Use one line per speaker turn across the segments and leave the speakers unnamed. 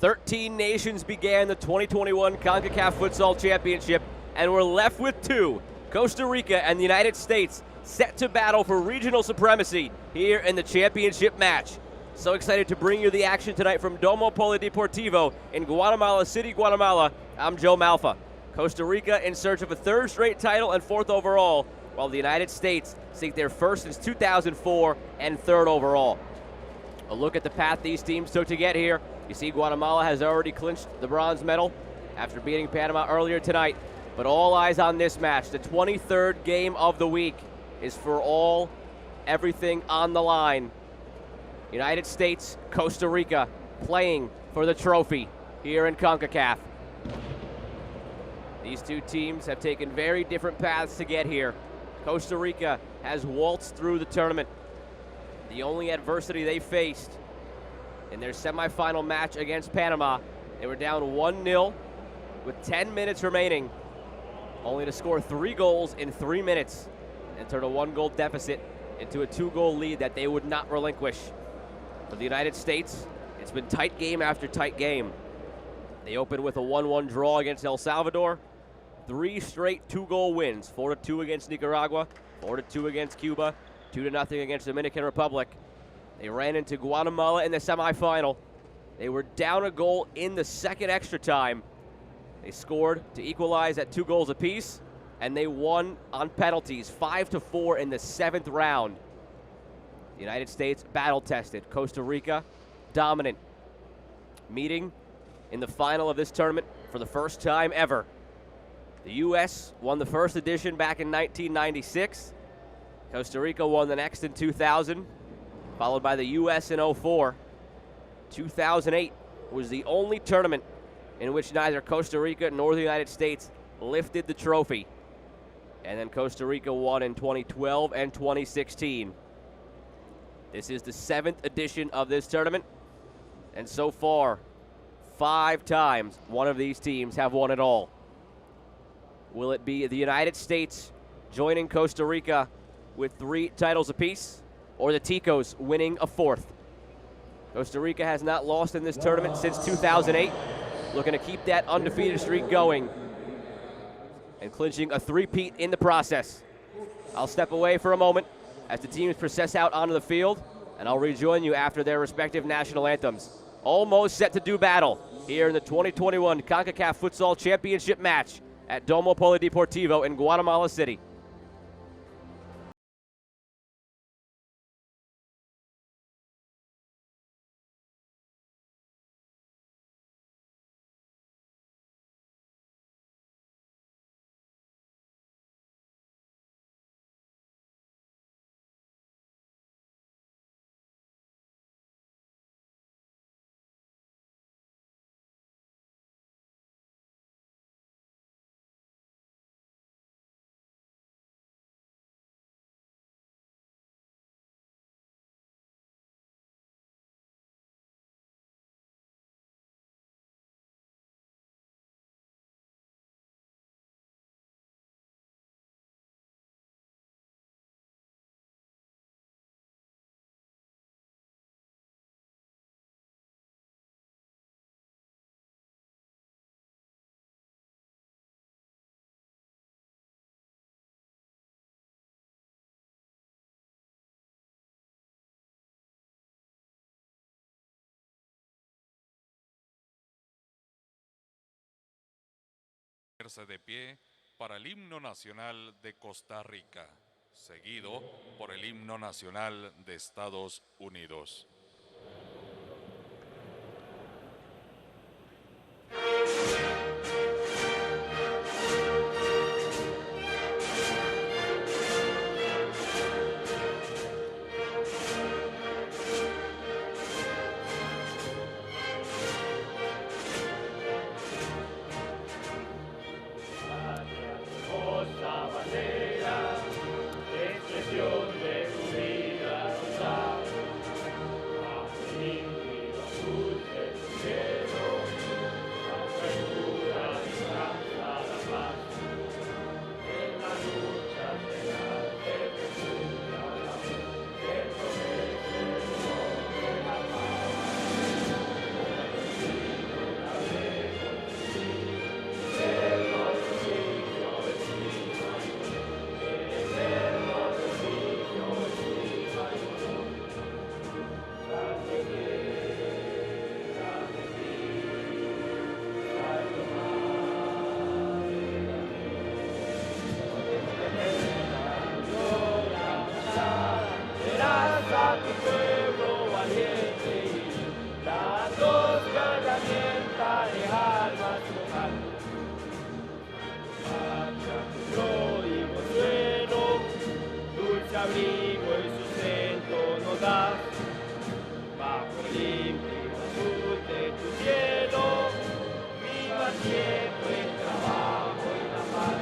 13 nations began the 2021 Concacaf Futsal Championship, and we're left with two, Costa Rica and the United States, set to battle for regional supremacy here in the championship match. So excited to bring you the action tonight from Domo Polideportivo in Guatemala City, Guatemala. I'm Joe Malfa. Costa Rica in search of a third straight title and fourth overall, while the United States seek their first since 2004 and third overall. A look at the path these teams took to get here. You see Guatemala has already clinched the bronze medal after beating Panama earlier tonight. But all eyes on this match. The 23rd game of the week is for everything on the line. United States, Costa Rica playing for the trophy here in CONCACAF. These two teams have taken very different paths to get here. Costa Rica has waltzed through the tournament. The only adversity they faced in their semifinal match against Panama, they were down 1-0 with 10 minutes remaining, only to score 3 goals in 3 minutes and turn a 1-goal deficit into a 2-goal lead that they would not relinquish. For the United States, it's been tight game after tight game. They opened with a 1-1 draw against El Salvador, 3 straight 2-goal wins, 4-2 against Nicaragua, 4-2 against Cuba, 2-0 against Dominican Republic. They ran into Guatemala in the semifinal. They were down a goal in the second extra time. They scored to equalize at 2 goals apiece, and they won on penalties 5-4 in the 7th round. The United States battle-tested. Costa Rica dominant. Meeting in the final of this tournament for the first time ever. The U.S. won the first edition back in 1996. Costa Rica won the next in 2000, followed by the U.S. in 2004. 2008 was the only tournament in which neither Costa Rica nor the United States lifted the trophy. And then Costa Rica won in 2012 and 2016. This is the 7th edition of this tournament, and so far, 5 times one of these teams have won it all. Will it be the United States joining Costa Rica with 3 titles apiece, or the Ticos winning a 4th? Costa Rica has not lost in this tournament since 2008, looking to keep that undefeated streak going and clinching a 3-peat in the process. I'll step away for a moment as the teams process out onto the field, and I'll rejoin you after their respective national anthems. Almost set to do battle here in the 2021 CONCACAF Futsal Championship match at Domo Polideportivo in Guatemala City.
De pie para el himno nacional de Costa Rica, seguido por el himno nacional de Estados Unidos.
abrigo y sustento nos das, bajo el límpido azul de tu cielo, viva siempre el trabajo y la paz.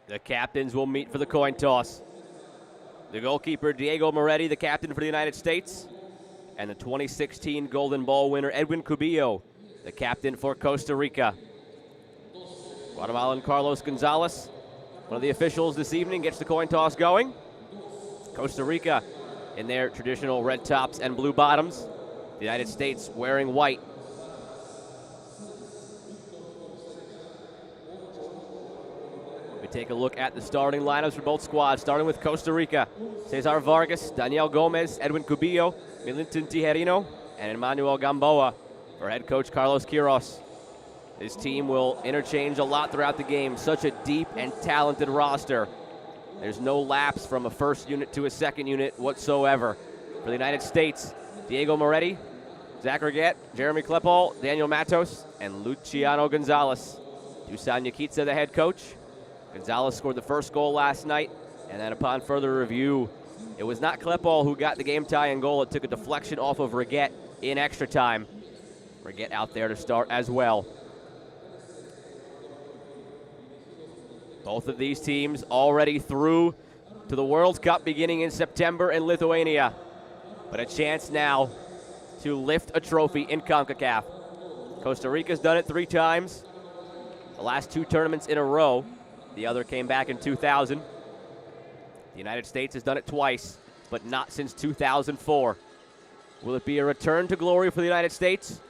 The captains will meet for the coin toss. The goalkeeper, Diego Moretti, the captain for the United States, and the 2016 Golden Ball winner, Edwin Cubillo, the captain for Costa Rica. Guatemalan Carlos Gonzalez, one of the officials this evening, gets the coin toss going. Costa Rica in their traditional red tops and blue bottoms. The United States wearing white. We take a look at the starting lineups for both squads, starting with Costa Rica. Cesar Vargas, Daniel Gomez, Edwin Cubillo, Milinton Tijerino, and Emmanuel Gamboa for head coach Carlos Quiros. This team will interchange a lot throughout the game. Such a deep and talented roster. There's no lapse from a first unit to a second unit whatsoever. For the United States, Diego Moretti, Zach Reguet, Jeremy Klepal, Daniel Matos, and Luciano Gonzalez. Dusan Yakitsa, the head coach. Gonzalez scored the first goal last night, and then upon further review, it was not Klepal who got the game-tying goal. It took a deflection off of Reguet in extra time. Reguet out there to start as well. Both of these teams already through to the World Cup beginning in September in Lithuania. But a chance now to lift a trophy in Concacaf. Costa Rica's done it 3 times. The last 2 tournaments in a row. The other came back in 2000. The United States has done it twice, but not since 2004. Will it be a return to glory for the United States,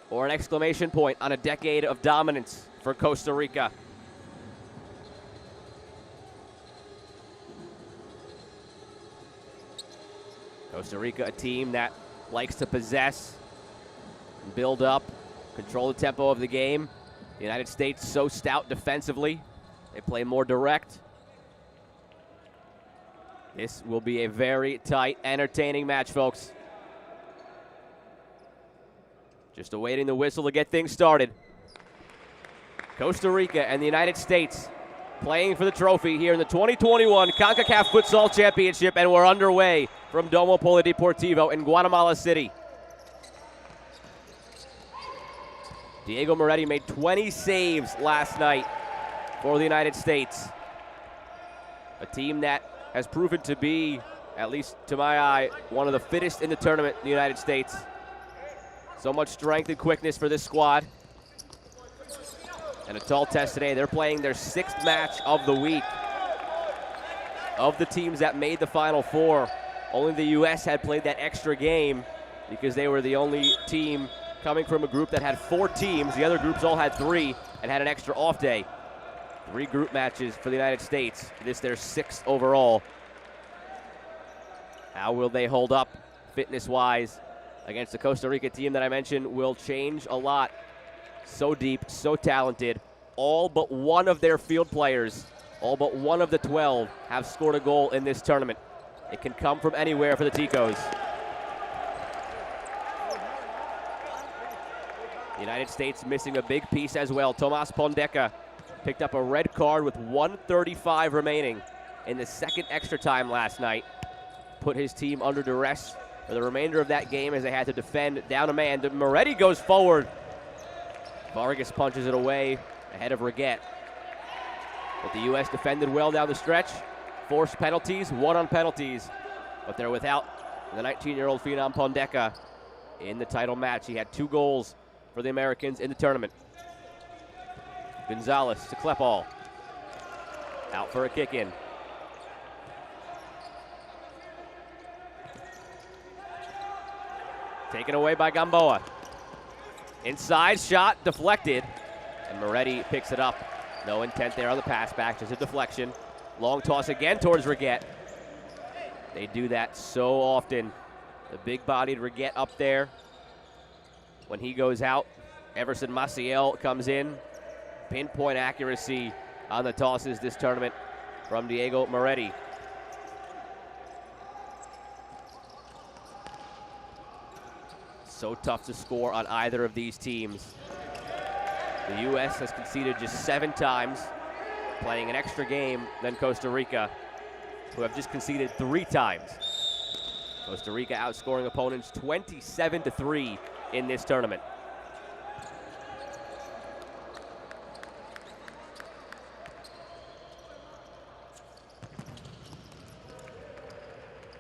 or an exclamation point on a decade of dominance for Costa Rica? Costa Rica, a team that likes to possess, build up, control the tempo of the game. The United States so stout defensively. They play more direct. This will be a very tight, entertaining match, folks. Just awaiting the whistle to get things started. Costa Rica and the United States playing for the trophy here in the 2021 Concacaf Futsal Championship, and we're underway from Domo Polideportivo in Guatemala City. Diego Moretti made 20 saves last night for the United States. A team that has proven to be, at least to my eye, one of the fittest in the tournament in the United States. So much strength and quickness for this squad. And a tall test today. They're playing their 6th match of the week. Of the teams that made the Final Four, only the U.S. had played that extra game because they were the only team coming from a group that had 4 teams. The other groups all had 3 and had an extra off day. 3 group matches for the United States. This their 6th overall. How will they hold up fitness-wise against the Costa Rica team that I mentioned will change a lot. So deep, so talented. All but one of their field players, all but one of the 12, have scored a goal in this tournament. It can come from anywhere for the Ticos. The United States missing a big piece as well. Tomas Pondeca picked up a red card with 1:35 remaining in the second extra time last night. Put his team under duress for the remainder of that game as they had to defend down a man. Moretti goes forward. Vargas punches it away ahead of Reguet. But the U.S. defended well down the stretch. Forced penalties, won on penalties. But they're without the 19-year-old phenom Pondeca in the title match. He had 2 goals for the Americans in the tournament. Gonzalez to Klepal. Out for a kick in. Taken away by Gamboa. Inside shot deflected. And Moretti picks it up. No intent there on the pass back, just a deflection. Long toss again towards Reguet. They do that so often. The big-bodied Reguet up there. When he goes out, Everson Maciel comes in. Pinpoint accuracy on the tosses this tournament from Diego Moretti. So tough to score on either of these teams. The U.S. has conceded just 7 times, playing an extra game than Costa Rica, who have just conceded 3 times. Costa Rica outscoring opponents 27-3 in this tournament.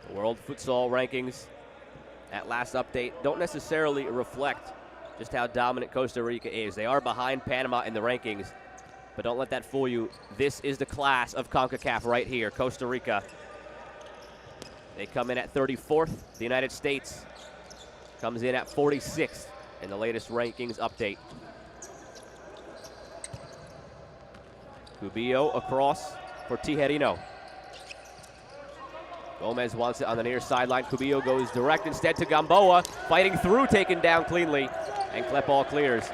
The World Futsal rankings at last update don't necessarily reflect just how dominant Costa Rica is. They are behind Panama in the rankings, but don't let that fool you. This is the class of CONCACAF right here, Costa Rica. They come in at 34th. The United States comes in at 46th in the latest rankings update. Cubillo across for Tijerino. Gomez wants it on the near sideline. Cubillo goes direct instead to Gamboa. Fighting through, taken down cleanly, and Klepal clears.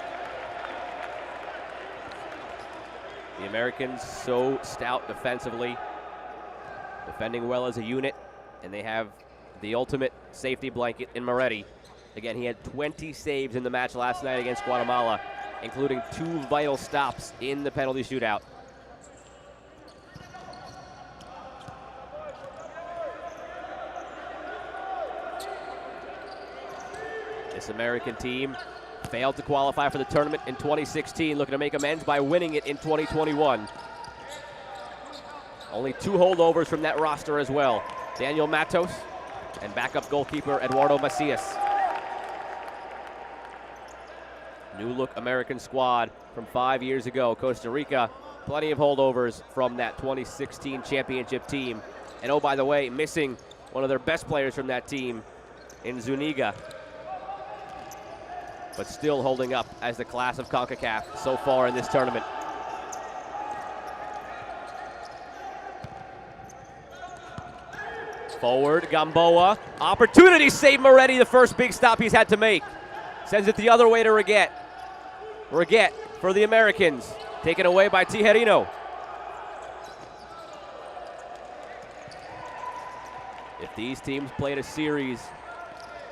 The Americans so stout defensively, defending well as a unit, and they have the ultimate safety blanket in Moretti. Again, he had 20 saves in the match last night against Guatemala, including 2 vital stops in the penalty shootout. This American team failed to qualify for the tournament in 2016, looking to make amends by winning it in 2021. Only 2 holdovers from that roster as well. Daniel Matos and backup goalkeeper Eduardo Macias. New look American squad from 5 years ago. Costa Rica, plenty of holdovers from that 2016 championship team. And oh, by the way, missing one of their best players from that team in Zuniga, but still holding up as the class of CONCACAF so far in this tournament. Forward, Gamboa. Opportunity, save Moretti, the first big stop he's had to make. Sends it the other way to Reguet. Reguet for the Americans, taken away by Tijerino. If these teams played a series,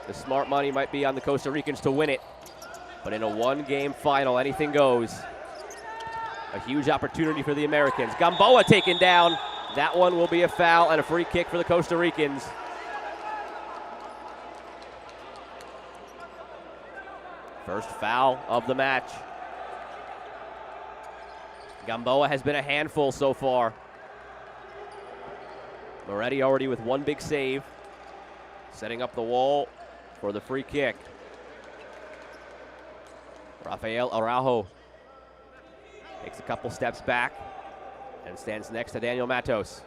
the smart money might be on the Costa Ricans to win it. But in a 1-game final, anything goes. A huge opportunity for the Americans. Gamboa taken down. That one will be a foul and a free kick for the Costa Ricans. First foul of the match. Gamboa has been a handful so far. Moretti already with 1 big save. Setting up the wall for the free kick. Rafael Araujo takes a couple steps back and stands next to Daniel Matos.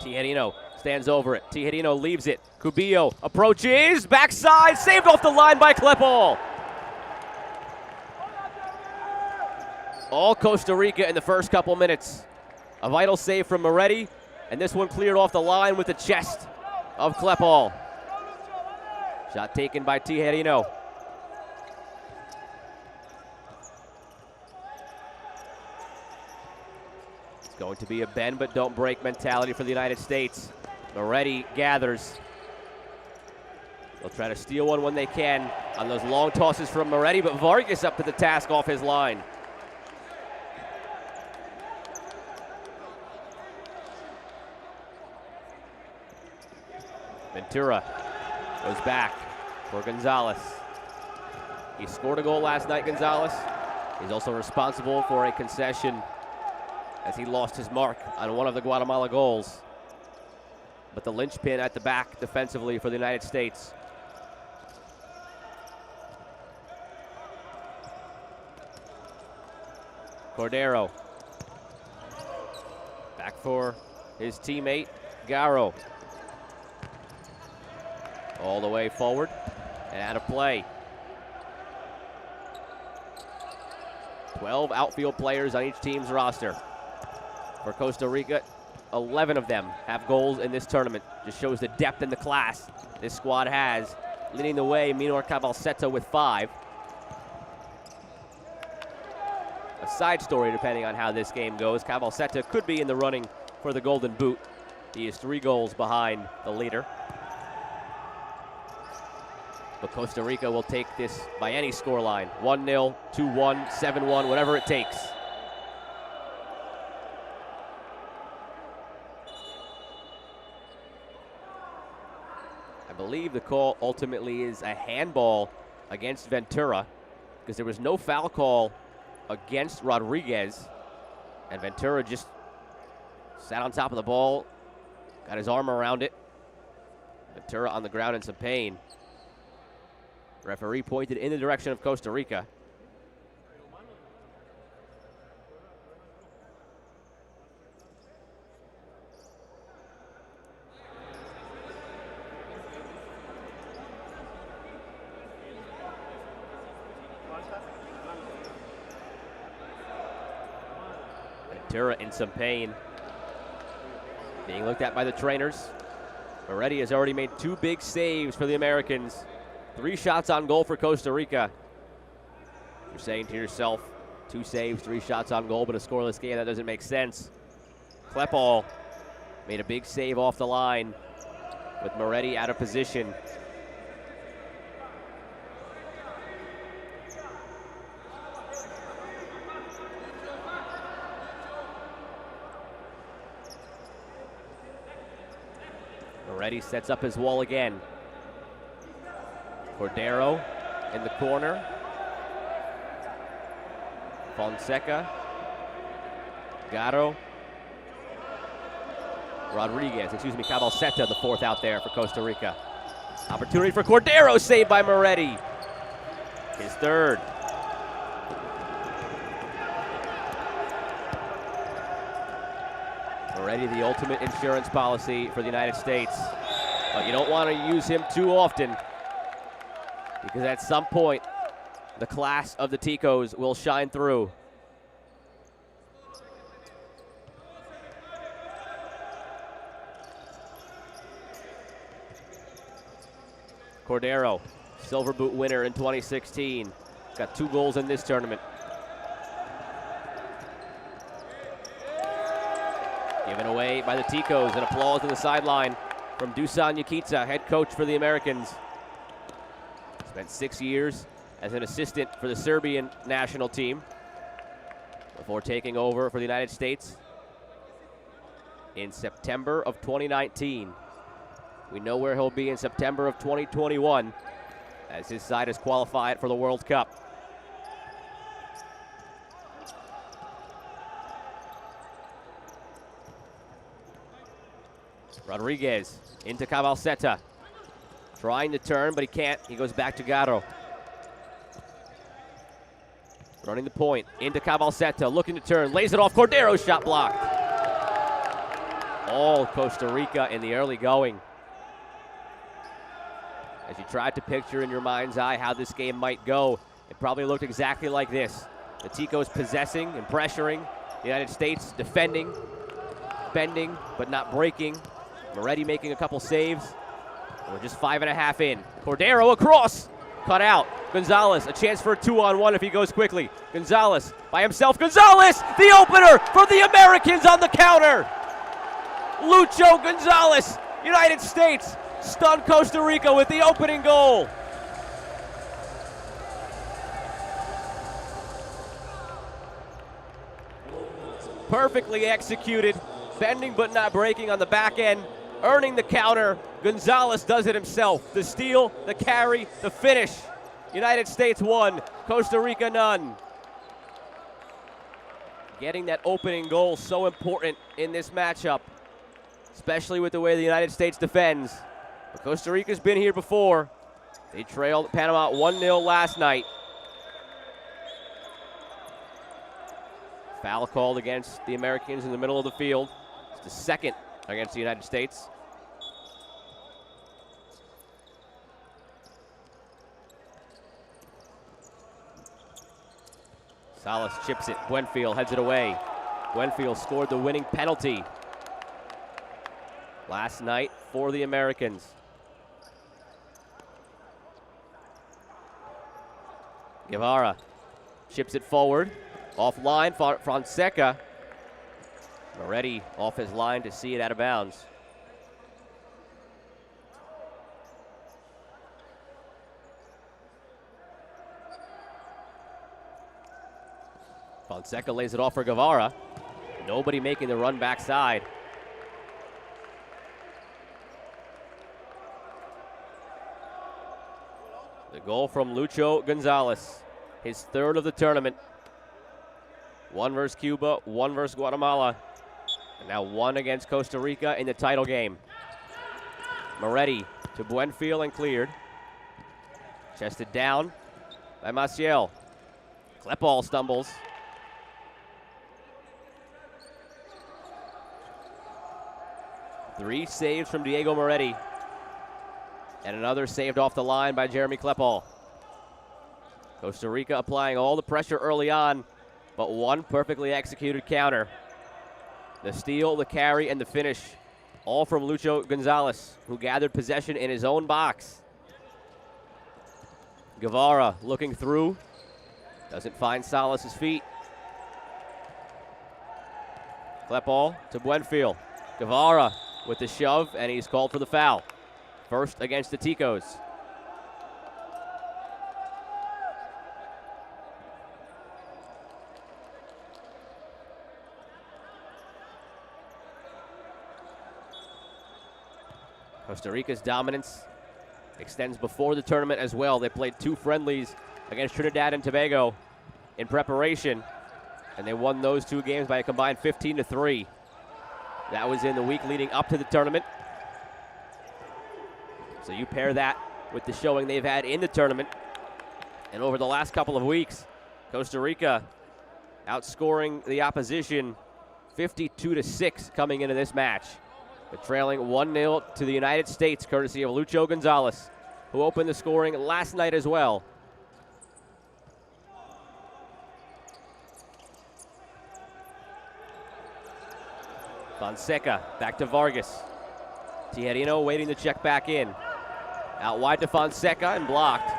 Tijerino stands over it. Tijerino leaves it. Cubillo approaches, backside, saved off the line by Klepal. All Costa Rica in the first couple minutes. A vital save from Moretti, and this one cleared off the line with the chest of Klepal. Shot taken by Tijerino. It's going to be a bend but don't break mentality for the United States. Moretti gathers. They'll try to steal one when they can on those long tosses from Moretti, but Vargas up to the task off his line. Ventura goes back for Gonzalez. He scored a goal last night, Gonzalez. He's also responsible for a concession as he lost his mark on one of the Guatemala goals. But the linchpin at the back defensively for the United States. Cordero. Back for his teammate, Garro. All the way forward and out of play. 12 outfield players on each team's roster. For Costa Rica, 11 of them have goals in this tournament. Just shows the depth and the class this squad has. Leading the way, Minor Cabalceta with 5. A side story, depending on how this game goes, Cabalceta could be in the running for the Golden Boot. He is 3 goals behind the leader. But Costa Rica will take this by any scoreline. 1-0, 2-1, 7-1, whatever it takes. I believe the call ultimately is a handball against Ventura because there was no foul call against Rodriguez. And Ventura just sat on top of the ball, got his arm around it. Ventura on the ground in some pain. Referee pointed in the direction of Costa Rica. Ventura in some pain. Being looked at by the trainers. Moretti has already made 2 big saves for the Americans. 3 shots on goal for Costa Rica. You're saying to yourself, 2 saves, 3 shots on goal, but a scoreless game, that doesn't make sense. Klepal made a big save off the line with Moretti out of position. Moretti sets up his wall again. Cordero in the corner. Fonseca. Garro. Cabalceta, the 4th out there for Costa Rica. Opportunity for Cordero, saved by Moretti. His 3rd. Moretti, the ultimate insurance policy for the United States. But you don't want to use him too often, because at some point, the class of the Ticos will shine through. Cordero, Silver Boot winner in 2016. Got 2 goals in this tournament. Given away by the Ticos, and applause to the sideline from Dusan Yukitsa, head coach for the Americans. Spent 6 years as an assistant for the Serbian national team before taking over for the United States in September of 2019. We know where he'll be in September of 2021 as his side is qualified for the World Cup. Rodriguez into Cabalceta. Trying to turn, but he can't. He goes back to Garro. Running the point. Into Cabalceta. Looking to turn. Lays it off. Cordero, shot blocked. All Costa Rica in the early going. As you tried to picture in your mind's eye how this game might go, it probably looked exactly like this. The Ticos possessing and pressuring. The United States defending, bending, but not breaking. Moretti making a couple saves. We're just 5.5 in. Cordero across. Cut out. Gonzalez, a chance for a 2-on-1 if he goes quickly. Gonzalez by himself. Gonzalez, the opener for the Americans on the counter. Lucho Gonzalez United States stun Costa Rica with the opening goal. Perfectly executed, bending but not breaking on the back end, earning the counter. Gonzalez does it himself. The steal, the carry, the finish. United States 1, Costa Rica none. Getting that opening goal so important in this matchup, especially with the way the United States defends. But Costa Rica's been here before. They trailed Panama 1-0 last night. Foul called against the Americans in the middle of the field. It's the second against the United States. Salas chips it. Buenfield heads it away. Buenfield scored the winning penalty last night for the Americans. Guevara chips it forward. Offline, Fonseca. Moretti off his line to see it out of bounds. Fonseca lays it off for Guevara. Nobody making the run backside. The goal from Lucho Gonzalez, his third of the tournament. 1 versus Cuba, 1 versus Guatemala, and now 1 against Costa Rica in the title game. Moretti to Buenfield and cleared. Chested down by Maciel. Klepal stumbles. Three saves from Diego Moretti. And another saved off the line by Jeremy Klepal. Costa Rica applying all the pressure early on, but one perfectly executed counter. The steal, the carry, and the finish, all from Lucho Gonzalez, who gathered possession in his own box. Guevara looking through, doesn't find Salas's feet. Klepal to Buenfield. Guevara with the shove, and he's called for the foul. First against the Ticos. Costa Rica's dominance extends before the tournament as well. They played 2 friendlies against Trinidad and Tobago in preparation, and they won those 2 games by a combined 15-3. That was in the week leading up to the tournament. So you pair that with the showing they've had in the tournament, and over the last couple of weeks, Costa Rica outscoring the opposition 52-6 coming into this match. They're trailing 1-0 to the United States, courtesy of Lucho Gonzalez, who opened the scoring last night as well. Fonseca back to Vargas. Tijerino waiting to check back in. Out wide to Fonseca and blocked.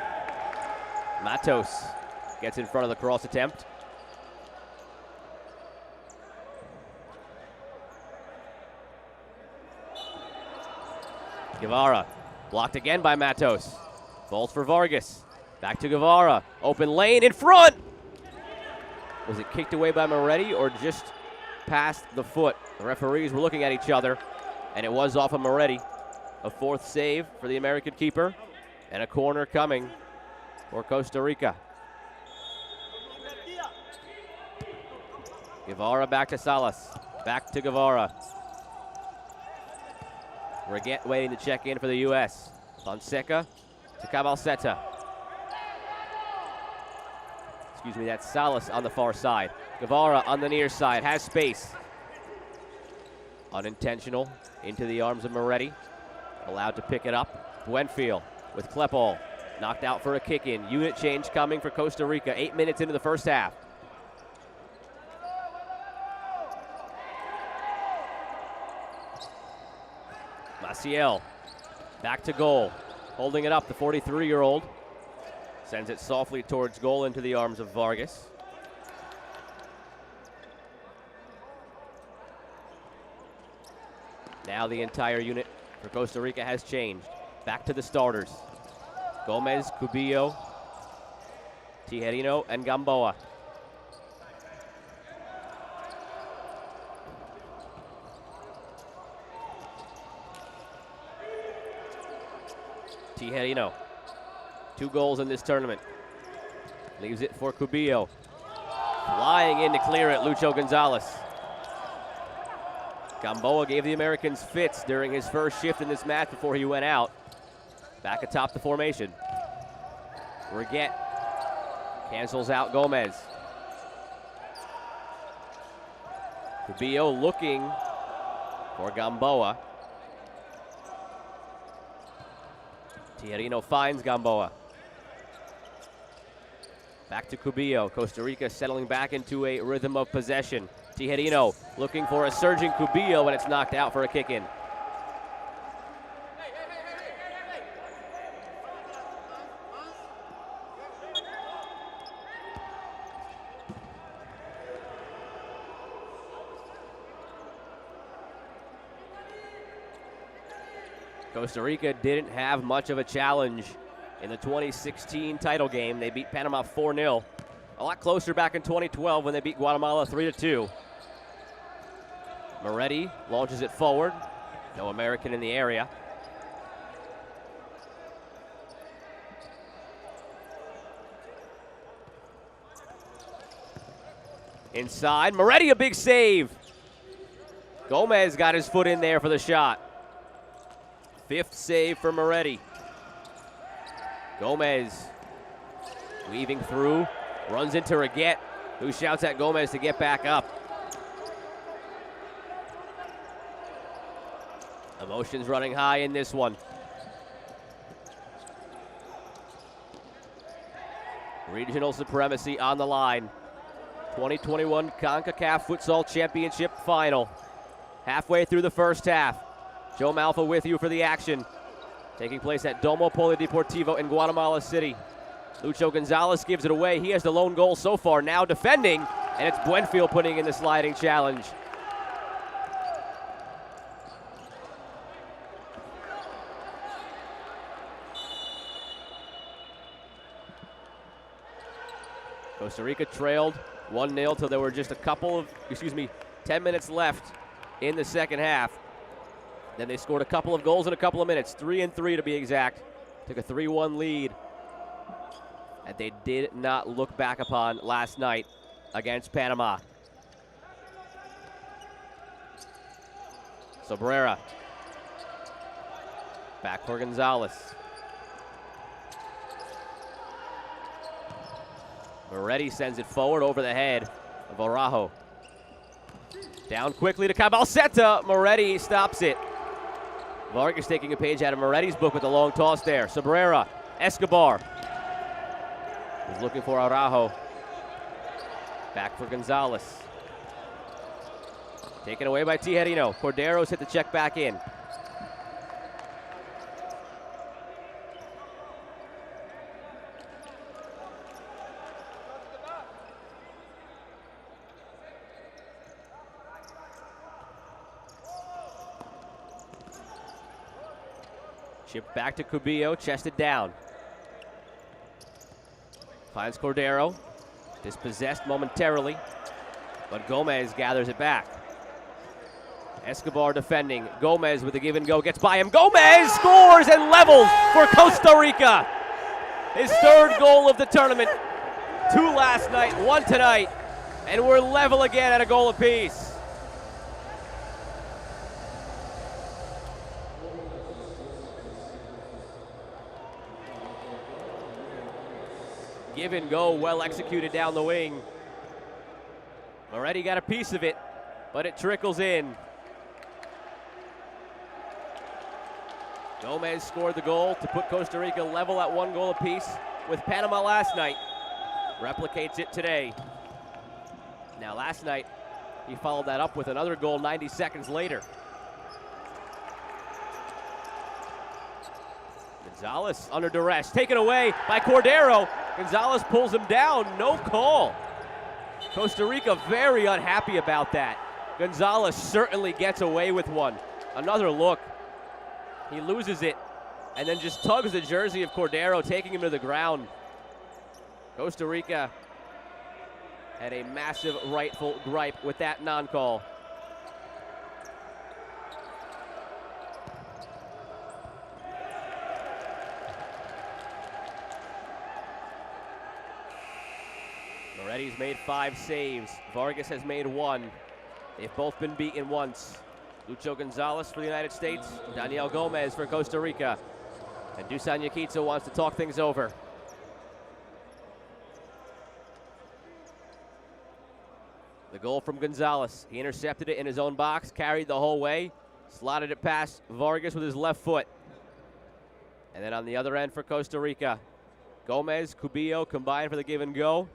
Matos gets in front of the cross attempt. Guevara blocked again by Matos. Falls for Vargas. Back to Guevara. Open lane in front. Was it kicked away by Moretti or just past the foot? The referees were looking at each other, and it was off of Moretti. A 4th save for the American keeper, and a corner coming for Costa Rica. Guevara back to Salas. Back to Guevara. Reguet waiting to check in for the U.S. Fonseca to Cabalceta. Excuse me, that's Salas on the far side. Guevara on the near side, has space. Unintentional, into the arms of Moretti. Allowed to pick it up. Buenfield with Klepal. Knocked out for a kick-in. Unit change coming for Costa Rica, 8 minutes into the first half. Maciel, back to goal. Holding it up, the 43-year-old. Sends it softly towards goal into the arms of Vargas. Now the entire unit for Costa Rica has changed. Back to the starters. Gomez, Cubillo, Tijerino, and Gamboa. Tijerino, 2 goals in this tournament. Leaves it for Cubillo. Flying in to clear it, Lucho Gonzalez. Gamboa gave the Americans fits during his first shift in this match before he went out. Back atop the formation. Reguet cancels out Gomez. Cubillo looking for Gamboa. Tijerino finds Gamboa. Back to Cubillo. Costa Rica settling back into a rhythm of possession. Tijerino looking for a surging Cubillo, and it's knocked out for a kick in. Costa Rica didn't have much of a challenge in the 2016 title game. They beat Panama 4-0. A lot closer back in 2012 when they beat Guatemala 3-2. Moretti launches it forward. No American in the area. Inside, Moretti, a big save. Gomez got his foot in there for the shot. 5th save for Moretti. Gomez weaving through, runs into Reguet, who shouts at Gomez to get back up. Emotions running high in this one. Regional supremacy on the line. 2021 Concacaf Futsal Championship Final. Halfway through the first half. Joe Malfa with you for the action. Taking place at Domo Polideportivo in Guatemala City. Lucho Gonzalez gives it away. He has the lone goal so far. Now defending, and it's Buenfield putting in the sliding challenge. Costa Rica trailed 1-0 till there were just 10 minutes left in the second half. Then they scored a couple of goals in a couple of minutes, 3-3 to be exact. Took a 3-1 lead that they did not look back upon last night against Panama. Sobrera. Back for Gonzalez. Moretti sends it forward over the head of Araujo. Down quickly to Cabalceta. Moretti stops it. Vargas taking a page out of Moretti's book with a long toss there. Sobrera, Escobar. He's looking for Araujo. Back for Gonzalez. Taken away by Tijerino. Cordero's hit the check back in. Chip back to Cubillo, chested down. Finds Cordero, dispossessed momentarily, but Gomez gathers it back. Escobar defending, Gomez with a give and go, gets by him. Gomez scores and levels for Costa Rica. His 3rd goal of the tournament. 2 last night, 1 tonight, and we're level again at a goal apiece. Give and go, well executed down the wing. Moretti got a piece of it, but it trickles in. Gomez scored the goal to put Costa Rica level at 1 goal apiece with Panama last night. Replicates it today. Now last night, he followed that up with another goal 90 seconds later. Gonzalez under duress, taken away by Cordero. Gonzalez pulls him down, no call. Costa Rica very unhappy about that. Gonzalez certainly gets away with one. Another look. He loses it and then just tugs the jersey of Cordero, taking him to the ground. Costa Rica had a massive rightful gripe with that non-call. Moretti's made 5 saves. Vargas has made 1. They've both been beaten once. Lucho Gonzalez for the United States, Daniel Gomez for Costa Rica. And Dusan Yakitsa wants to talk things over. The goal from Gonzalez. He intercepted it in his own box, carried the whole way, slotted it past Vargas with his left foot. And then on the other end for Costa Rica, Gomez, Cubillo combined for the give and go.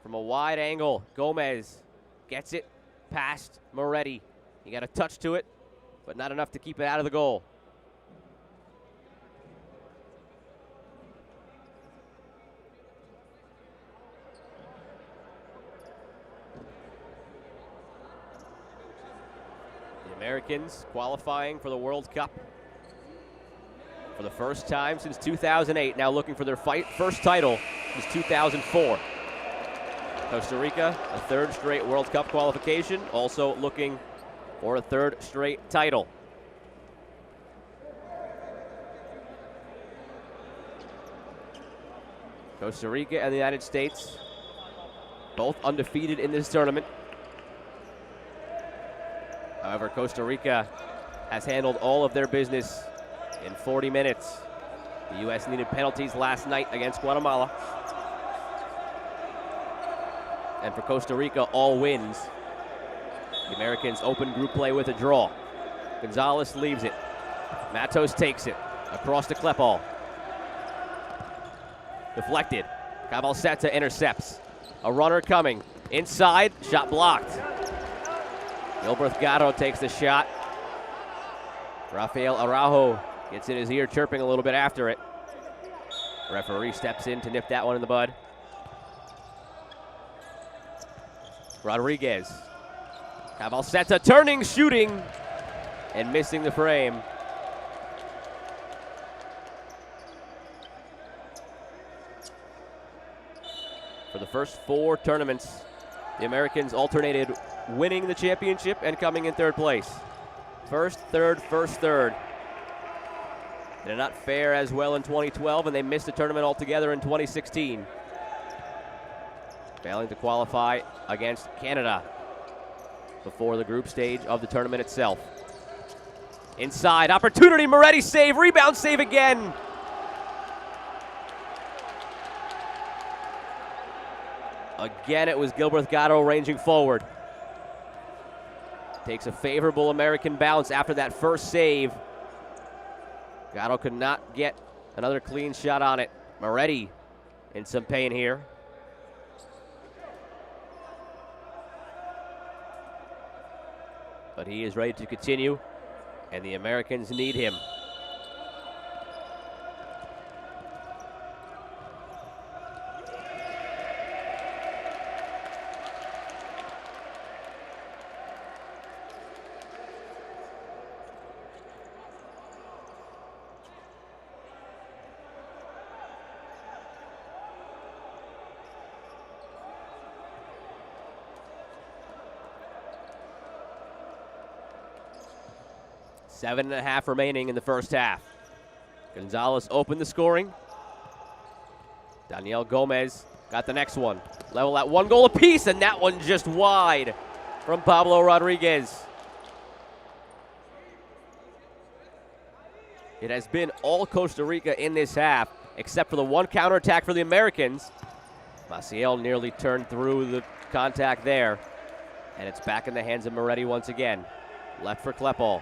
From a wide angle, Gomez gets it past Moretti. He got a touch to it, but not enough to keep it out of the goal. The Americans qualifying for the World Cup for the first time since 2008, now looking for their first title since 2004. Costa Rica, a 3rd straight World Cup qualification, also looking for a 3rd straight title. Costa Rica and the United States, both undefeated in this tournament. However, Costa Rica has handled all of their business in 40 minutes. The U.S. needed penalties last night against Guatemala. And for Costa Rica, all wins. The Americans open group play with a draw. Gonzalez leaves it. Matos takes it across to Klepal. Deflected. Cabalceta intercepts. A runner coming. Inside, shot blocked. Gilberth Gatto takes the shot. Rafael Araujo gets in his ear, chirping a little bit after it. Referee steps in to nip that one in the bud. Rodriguez. Cabalceta turning, shooting, and missing the frame. For the first 4 tournaments, the Americans alternated winning the championship and coming in 3rd place. First, third, first, third. They did not fare as well in 2012, and they missed the tournament altogether in 2016. Failing to qualify against Canada before the group stage of the tournament itself. Inside, opportunity, Moretti save, rebound save again. Again, it was Gilberth Gatto ranging forward. Takes a favorable American bounce after that first save. Gatto could not get another clean shot on it. Moretti in some pain here. But he is ready to continue, and the Americans need him. Seven and a half remaining in the first half. Gonzalez opened the scoring. Daniel Gomez got the next one. Level at 1 goal apiece, and that one just wide from Pablo Rodriguez. It has been all Costa Rica in this half, except for the one counterattack for the Americans. Maciel nearly turned through the contact there, and it's back in the hands of Moretti once again. Left for Klepal.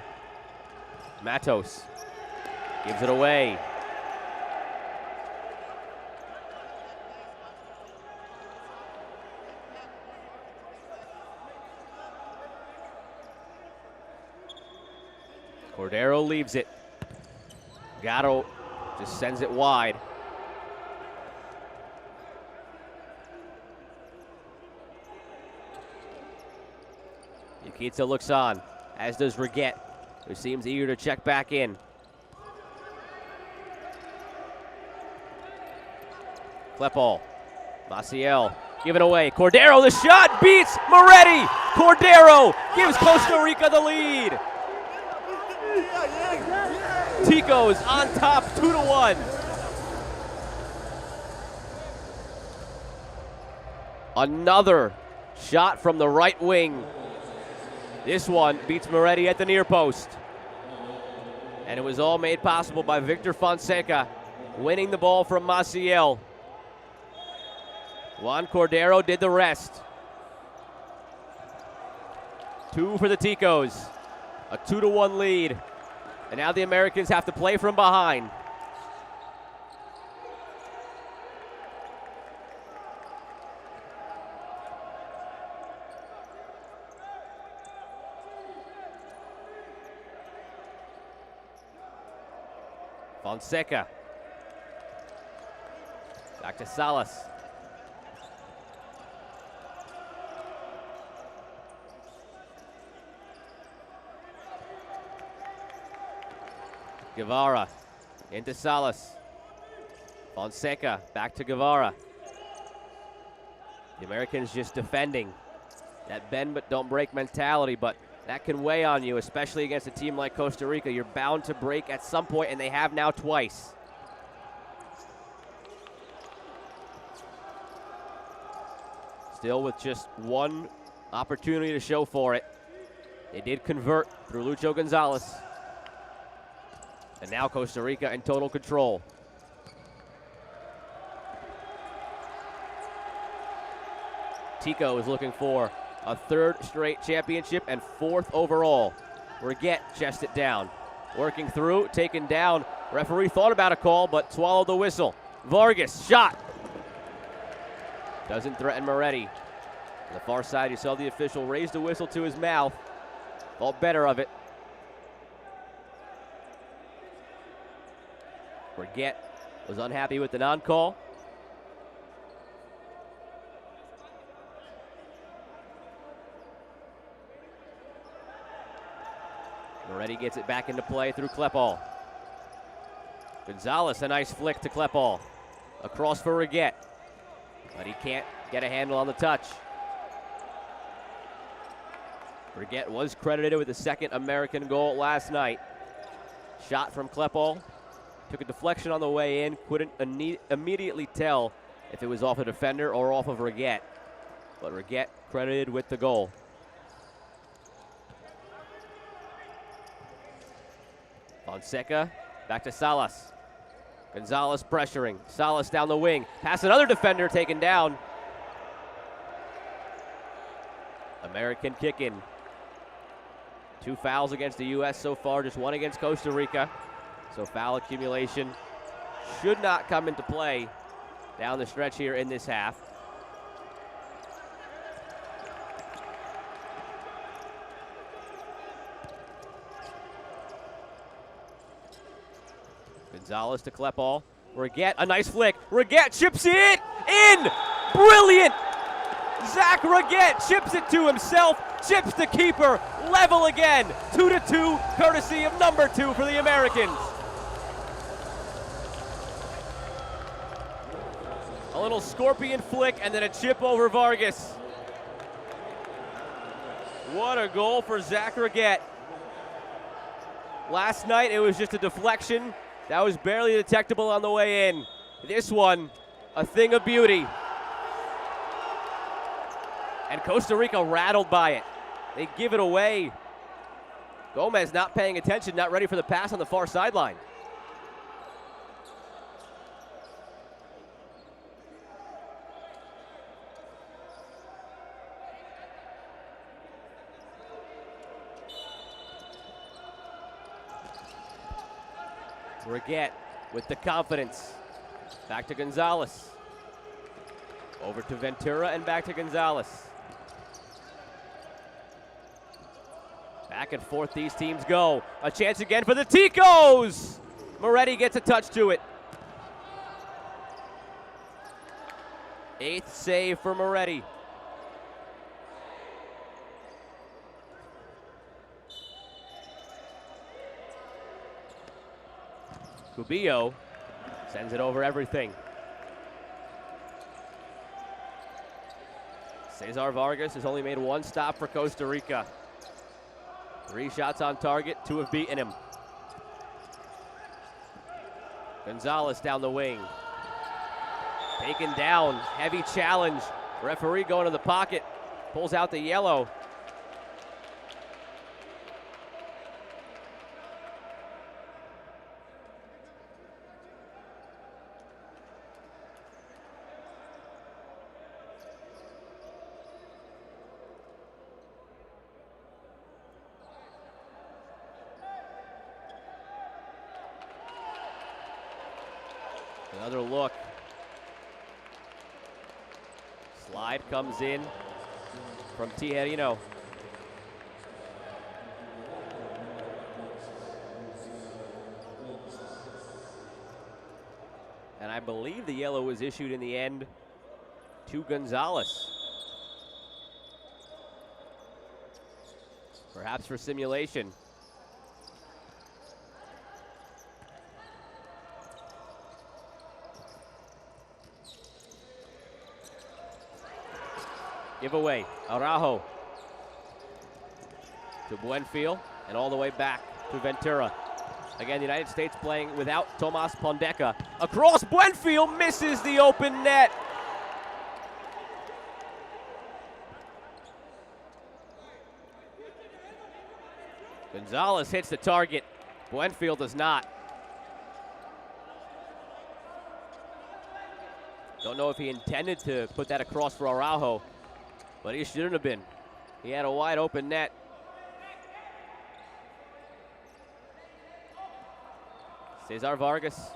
Matos gives it away. Cordero leaves it. Gatto just sends it wide. Yakitsa looks on, as does Reguet, who seems eager to check back in. Klepal. Maciel giving away. Cordero, the shot beats Moretti. Cordero gives Costa Rica the lead. Tico's on top, 2-1. Another shot from the right wing. This one beats Moretti at the near post. And it was all made possible by Victor Fonseca winning the ball from Maciel. Juan Cordero did the rest. 2 for the Ticos. A 2-1 lead. And now the Americans have to play from behind. Fonseca. Back to Salas. Guevara into Salas. Fonseca back to Guevara. The Americans just defending. That bend but don't break mentality, but that can weigh on you, especially against a team like Costa Rica. You're bound to break at some point, and they have now twice. Still with just one opportunity to show for it. They did convert through Lucho Gonzalez. And now Costa Rica in total control. Tico is looking for a 3rd straight championship and 4th overall. Reguet chest it down. Working through, taken down. Referee thought about a call, but swallowed the whistle. Vargas, shot. Doesn't threaten Moretti. On the far side, you saw the official raise the whistle to his mouth. Thought better of it. Reguet was unhappy with the non-call. Moretti gets it back into play through Klepal. Gonzalez, a nice flick to Klepal. Across for Reguet. But he can't get a handle on the touch. Reguet was credited with the 2nd American goal last night. Shot from Klepal. Took a deflection on the way in. Couldn't immediately tell if it was off a defender or off of Reguet. But Reguet credited with the goal. Fonseca, back to Salas. Gonzalez pressuring. Salas down the wing. Pass another defender taken down. American kick in. 2 fouls against the U.S. so far, just 1 against Costa Rica. So foul accumulation should not come into play down the stretch here in this half. Gonzalez to Klepal. Reguet, a nice flick. Reguet chips it in! Brilliant! Zach Reguet chips it to himself, chips the keeper, level again. 2-2, courtesy of number 2 for the Americans. A little scorpion flick and then a chip over Vargas. What a goal for Zach Reguet. Last night it was just a deflection that was barely detectable on the way in. This one, a thing of beauty. And Costa Rica rattled by it. They give it away. Gomez not paying attention, not ready for the pass on the far sideline. Reguet with the confidence. Back to Gonzalez. Over to Ventura and back to Gonzalez. Back and forth these teams go. A chance again for the Ticos. Moretti gets a touch to it. 8th save for Moretti. Cubillo sends it over everything. Cesar Vargas has only made one stop for Costa Rica. 3 shots on target, 2 have beaten him. Gonzalez down the wing. Taken down, heavy challenge. Referee going to the pocket, pulls out the yellow. Another look. Slide comes in from Tijerino. And I believe the yellow was issued in the end to Gonzalez. Perhaps for simulation. Giveaway, Araujo to Buenfield and all the way back to Ventura. Again, the United States playing without Tomas Pondeca. Across, Buenfield misses the open net. Gonzalez hits the target. Buenfield does not. Don't know if he intended to put that across for Araujo, but he shouldn't have been. He had a wide open net. Cesar Vargas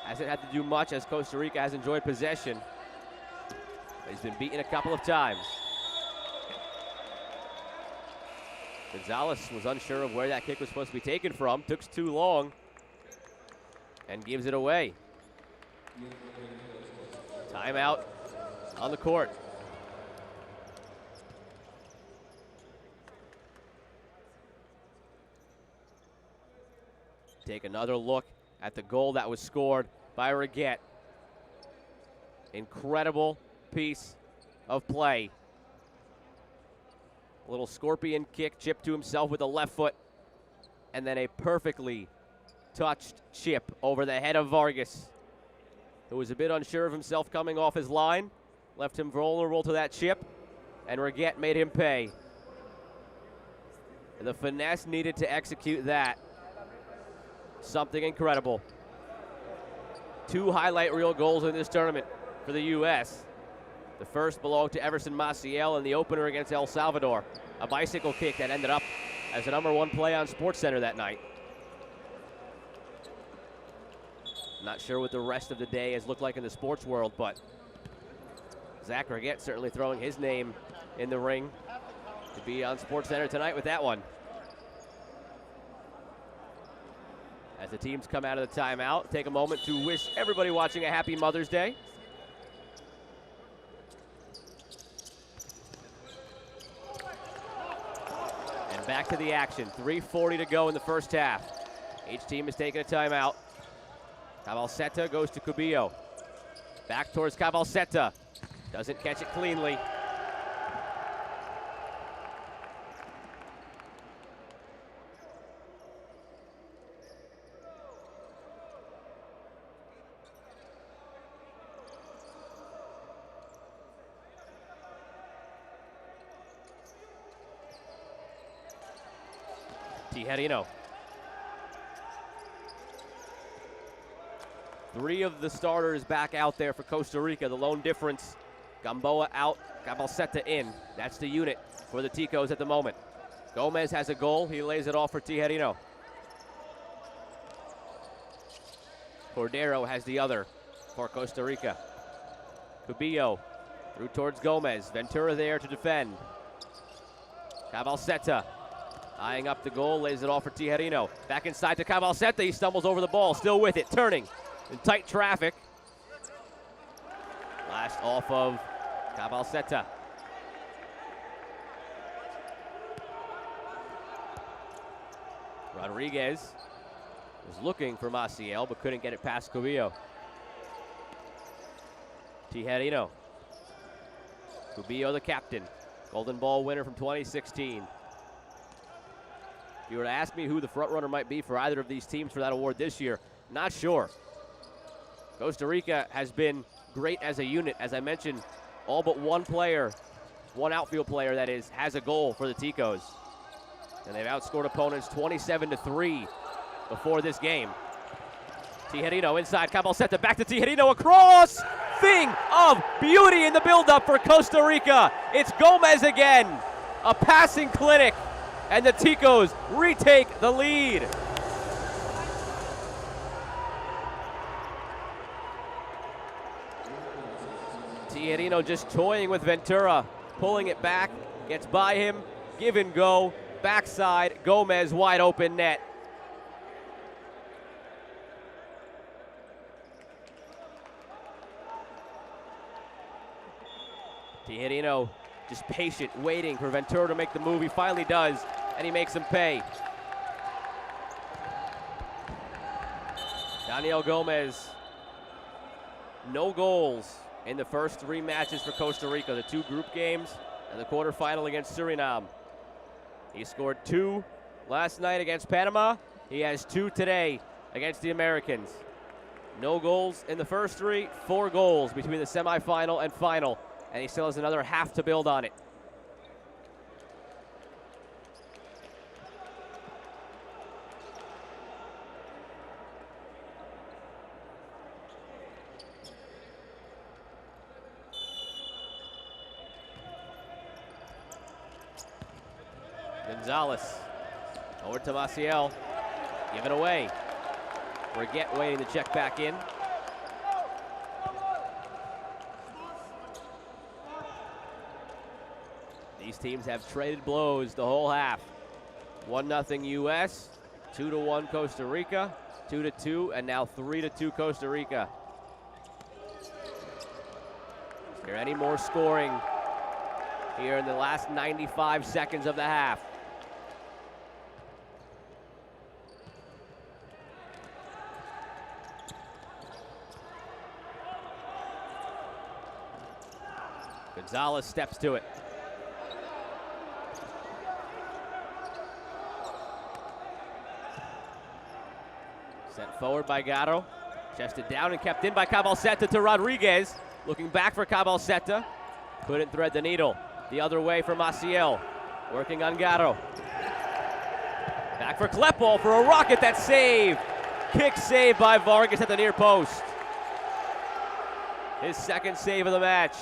hasn't had to do much as Costa Rica has enjoyed possession. But he's been beaten a couple of times. Gonzalez was unsure of where that kick was supposed to be taken from. Took too long and gives it away. Timeout on the court. Take another look at the goal that was scored by Reguet. Incredible piece of play. A little scorpion kick, chip to himself with the left foot, and then a perfectly touched chip over the head of Vargas, who was a bit unsure of himself coming off his line, left him vulnerable to that chip, and Reguet made him pay. The finesse needed to execute that. Something incredible. 2 highlight reel goals in this tournament for the U.S. The first belonged to Everson Maciel in the opener against El Salvador. A bicycle kick that ended up as the #1 play on SportsCenter that night. Not sure what the rest of the day has looked like in the sports world, but Zach Reguet certainly throwing his name in the ring to be on SportsCenter tonight with that one. As the teams come out of the timeout, take a moment to wish everybody watching a happy Mother's Day. And back to the action. 3:40 to go in the first half. Each team is taking a timeout. Cabalceta goes to Cubillo. Back towards Cabalceta. Doesn't catch it cleanly. Tijerino. 3 of the starters back out there for Costa Rica. The lone difference, Gamboa out, Cabalceta in. That's the unit for the Ticos at the moment. Gomez has a goal. He lays it off for Tijerino. Cordero has the other for Costa Rica. Cubillo through towards Gomez. Ventura there to defend. Cabalceta eyeing up the goal, lays it off for Tijerino. Back inside to Cabalceta. He stumbles over the ball, still with it, turning in tight traffic. Last off of Cabalceta. Rodriguez was looking for Maciel, but couldn't get it past Cubillo. Tijerino. Cubillo, the captain. Golden Ball winner from 2016. If you were to ask me who the front runner might be for either of these teams for that award this year, not sure. Costa Rica has been great as a unit. As I mentioned, all but one player, one outfield player that is, has a goal for the Ticos. And they've outscored opponents 27-3 before this game. Tijerino inside, Cabalceta back to Tijerino across. Thing of beauty in the buildup for Costa Rica. It's Gomez again. A passing clinic, and the Ticos retake the lead. Tijerino just toying with Ventura, pulling it back, gets by him, give and go, backside, Gomez wide open net. Tijerino just patient, waiting for Ventura to make the move. He finally does, and he makes him pay. Daniel Gomez, no goals in the first 3 matches for Costa Rica, the 2 group games and the quarterfinal against Suriname. He scored 2 last night against Panama. He has 2 today against the Americans. No goals in the first 3, 4 goals between the semifinal and final, and he still has another half to build on it. Gonzalez over to Maciel, given away. Forget waiting to check back in. These teams have traded blows the whole half. 1-0 U.S., 2-1 Costa Rica, 2-2, and now 3-2 Costa Rica. Is there any more scoring here in the last 95 seconds of the half? Gonzalez steps to it. Sent forward by Gatto. Chested down and kept in by Cabalceta to Rodriguez. Looking back for Cabalceta. Couldn't thread the needle. The other way for Maciel. Working on Gatto. Back for Klepal for a rocket. That save. Kick save by Vargas at the near post. His second save of the match.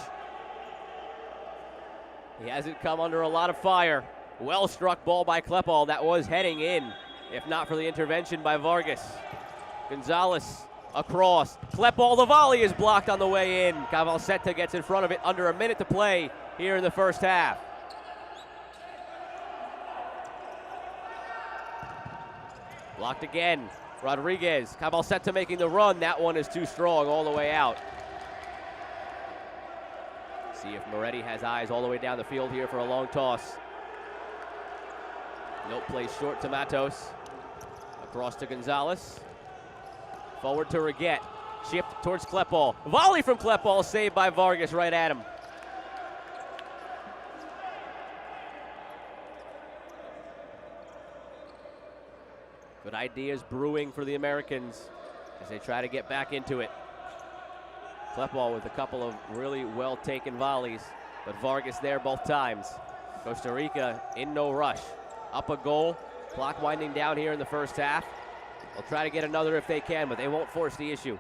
He hasn't come under a lot of fire. Well struck ball by Klepal. That was heading in, if not for the intervention by Vargas. Gonzalez across. Klepal, the volley is blocked on the way in. Cabalceta gets in front of it under a minute to play here in the first half. Blocked again. Rodriguez. Cabalceta making the run. That one is too strong all the way out. See if Moretti has eyes all the way down the field here for a long toss. Nope, plays short to Matos. Across to Gonzalez. Forward to Reguet. Chipped towards Klepal. Volley from Klepal, saved by Vargas right at him. Good ideas brewing for the Americans as they try to get back into it. Klepal with a couple of really well-taken volleys, but Vargas there both times. Costa Rica in no rush. Up a goal, clock winding down here in the first half. They'll try to get another if they can, but they won't force the issue.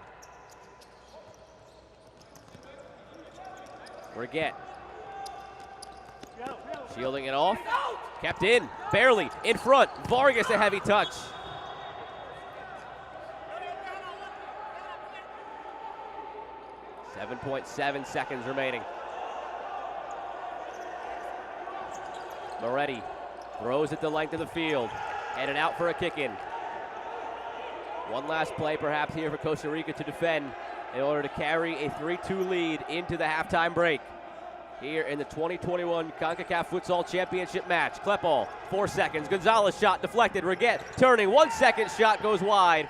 Reguet. Shielding it off. Kept in, barely, in front. Vargas a heavy touch. .7 seconds remaining. Moretti throws it the length of the field. Headed out for a kick-in. One last play perhaps here for Costa Rica to defend in order to carry a 3-2 lead into the halftime break. Here in the 2021 Concacaf Futsal Championship match. Klepal, 4 seconds. Gonzalez shot deflected. Reguet turning. 1 second shot goes wide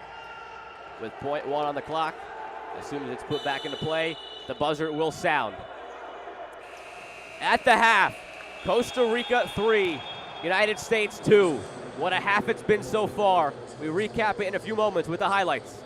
with .1 on the clock. As soon as it's put back into play, the buzzer will sound. At the half, Costa Rica 3, United States 2. What a half it's been so far. We recap it in a few moments with the highlights.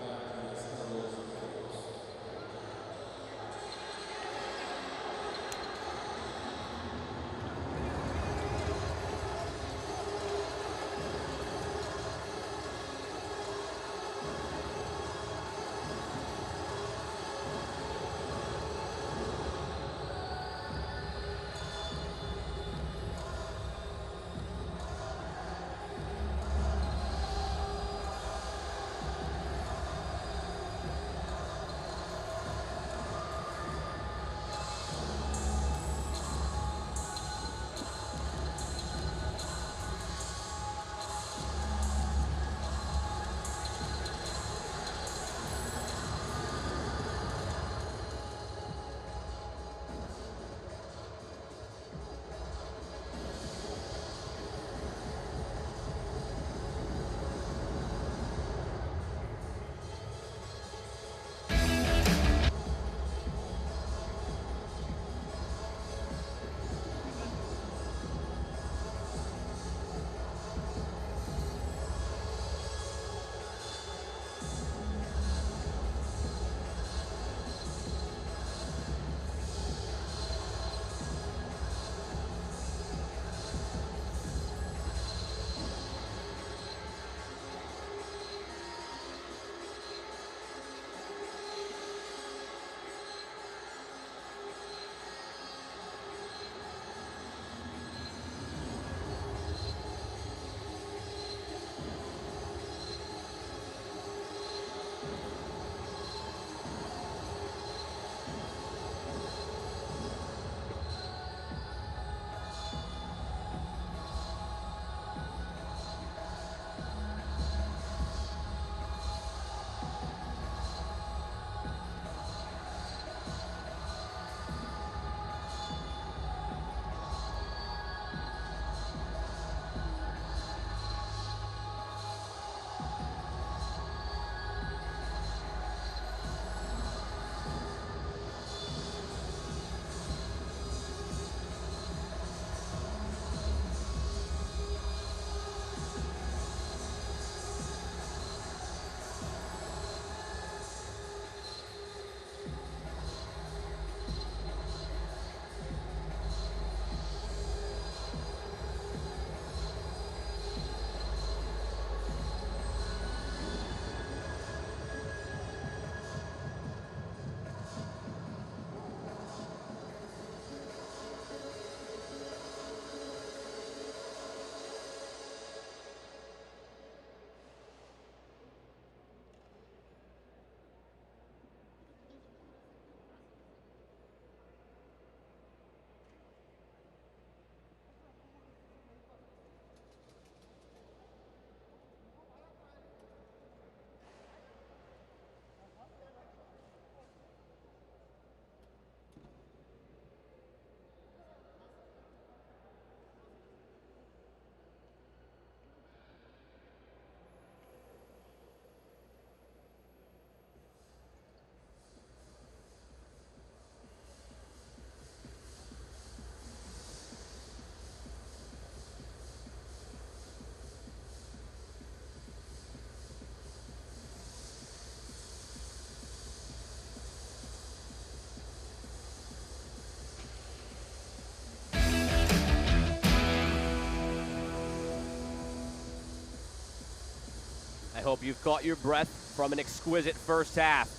I hope you've caught your breath from an exquisite first half.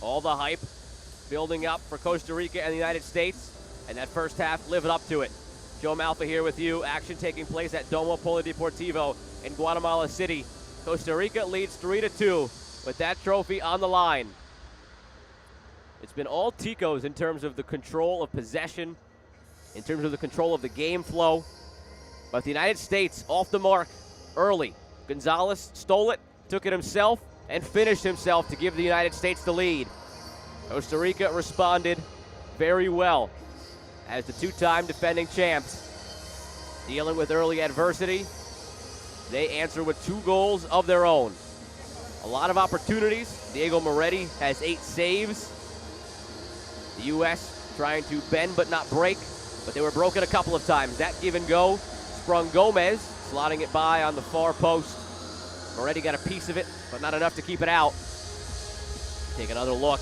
All the hype building up for Costa Rica and the United States, and that first half lived up to it. Joe Malfa here with you. Action taking place at Domo Polideportivo in Guatemala City. Costa Rica leads 3-2 with that trophy on the line. It's been all Ticos in terms of the control of possession, in terms of the control of the game flow. But the United States off the mark early. Gonzalez stole it, took it himself, and finished himself to give the United States the lead. Costa Rica responded very well as the two-time defending champs. Dealing with early adversity, they answer with 2 goals of their own. A lot of opportunities. Diego Moretti has 8 saves. The U.S. trying to bend but not break. but they were broken a couple of times. That give and go sprung Gomez, slotting it by on the far post. Moretti got a piece of it, but not enough to keep it out. Take another look.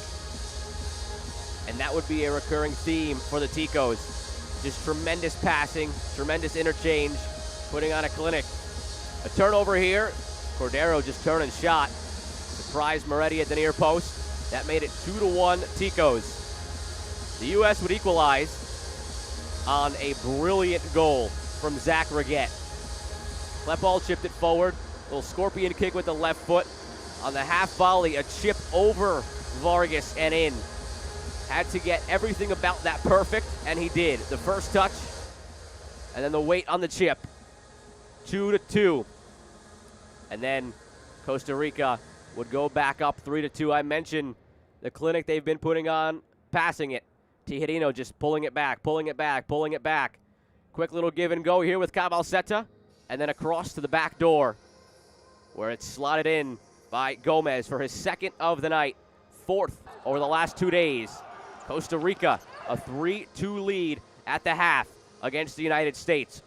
And that would be a recurring theme for the Ticos. Just tremendous passing, tremendous interchange, putting on a clinic. A turnover here. Cordero just turned and shot. Surprised Moretti at the near post. That made it 2-1 Ticos. The U.S. would equalize on a brilliant goal from Zach Reguette. Klepal chipped it forward. Little scorpion kick with the left foot. On the half volley, a chip over Vargas and in. Had to get everything about that perfect, and he did. The first touch, and then the weight on the chip. 2-2. And then Costa Rica would go back up 3-2. I mentioned the clinic they've been putting on, passing it. Tijerino just pulling it back, pulling it back, pulling it back. Quick little give and go here with Cabalceta, and then across to the back door, where it's slotted in by Gomez for his second of the night, fourth over the last 2 days. Costa Rica, a 3-2 lead at the half against the United States.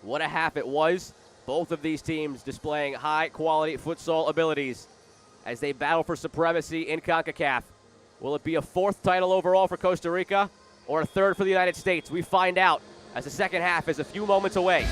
What a half it was. Both of these teams displaying high-quality futsal abilities as they battle for supremacy in CONCACAF. Will it be a fourth title overall for Costa Rica or a third for the United States? We find out as the second half is a few moments away.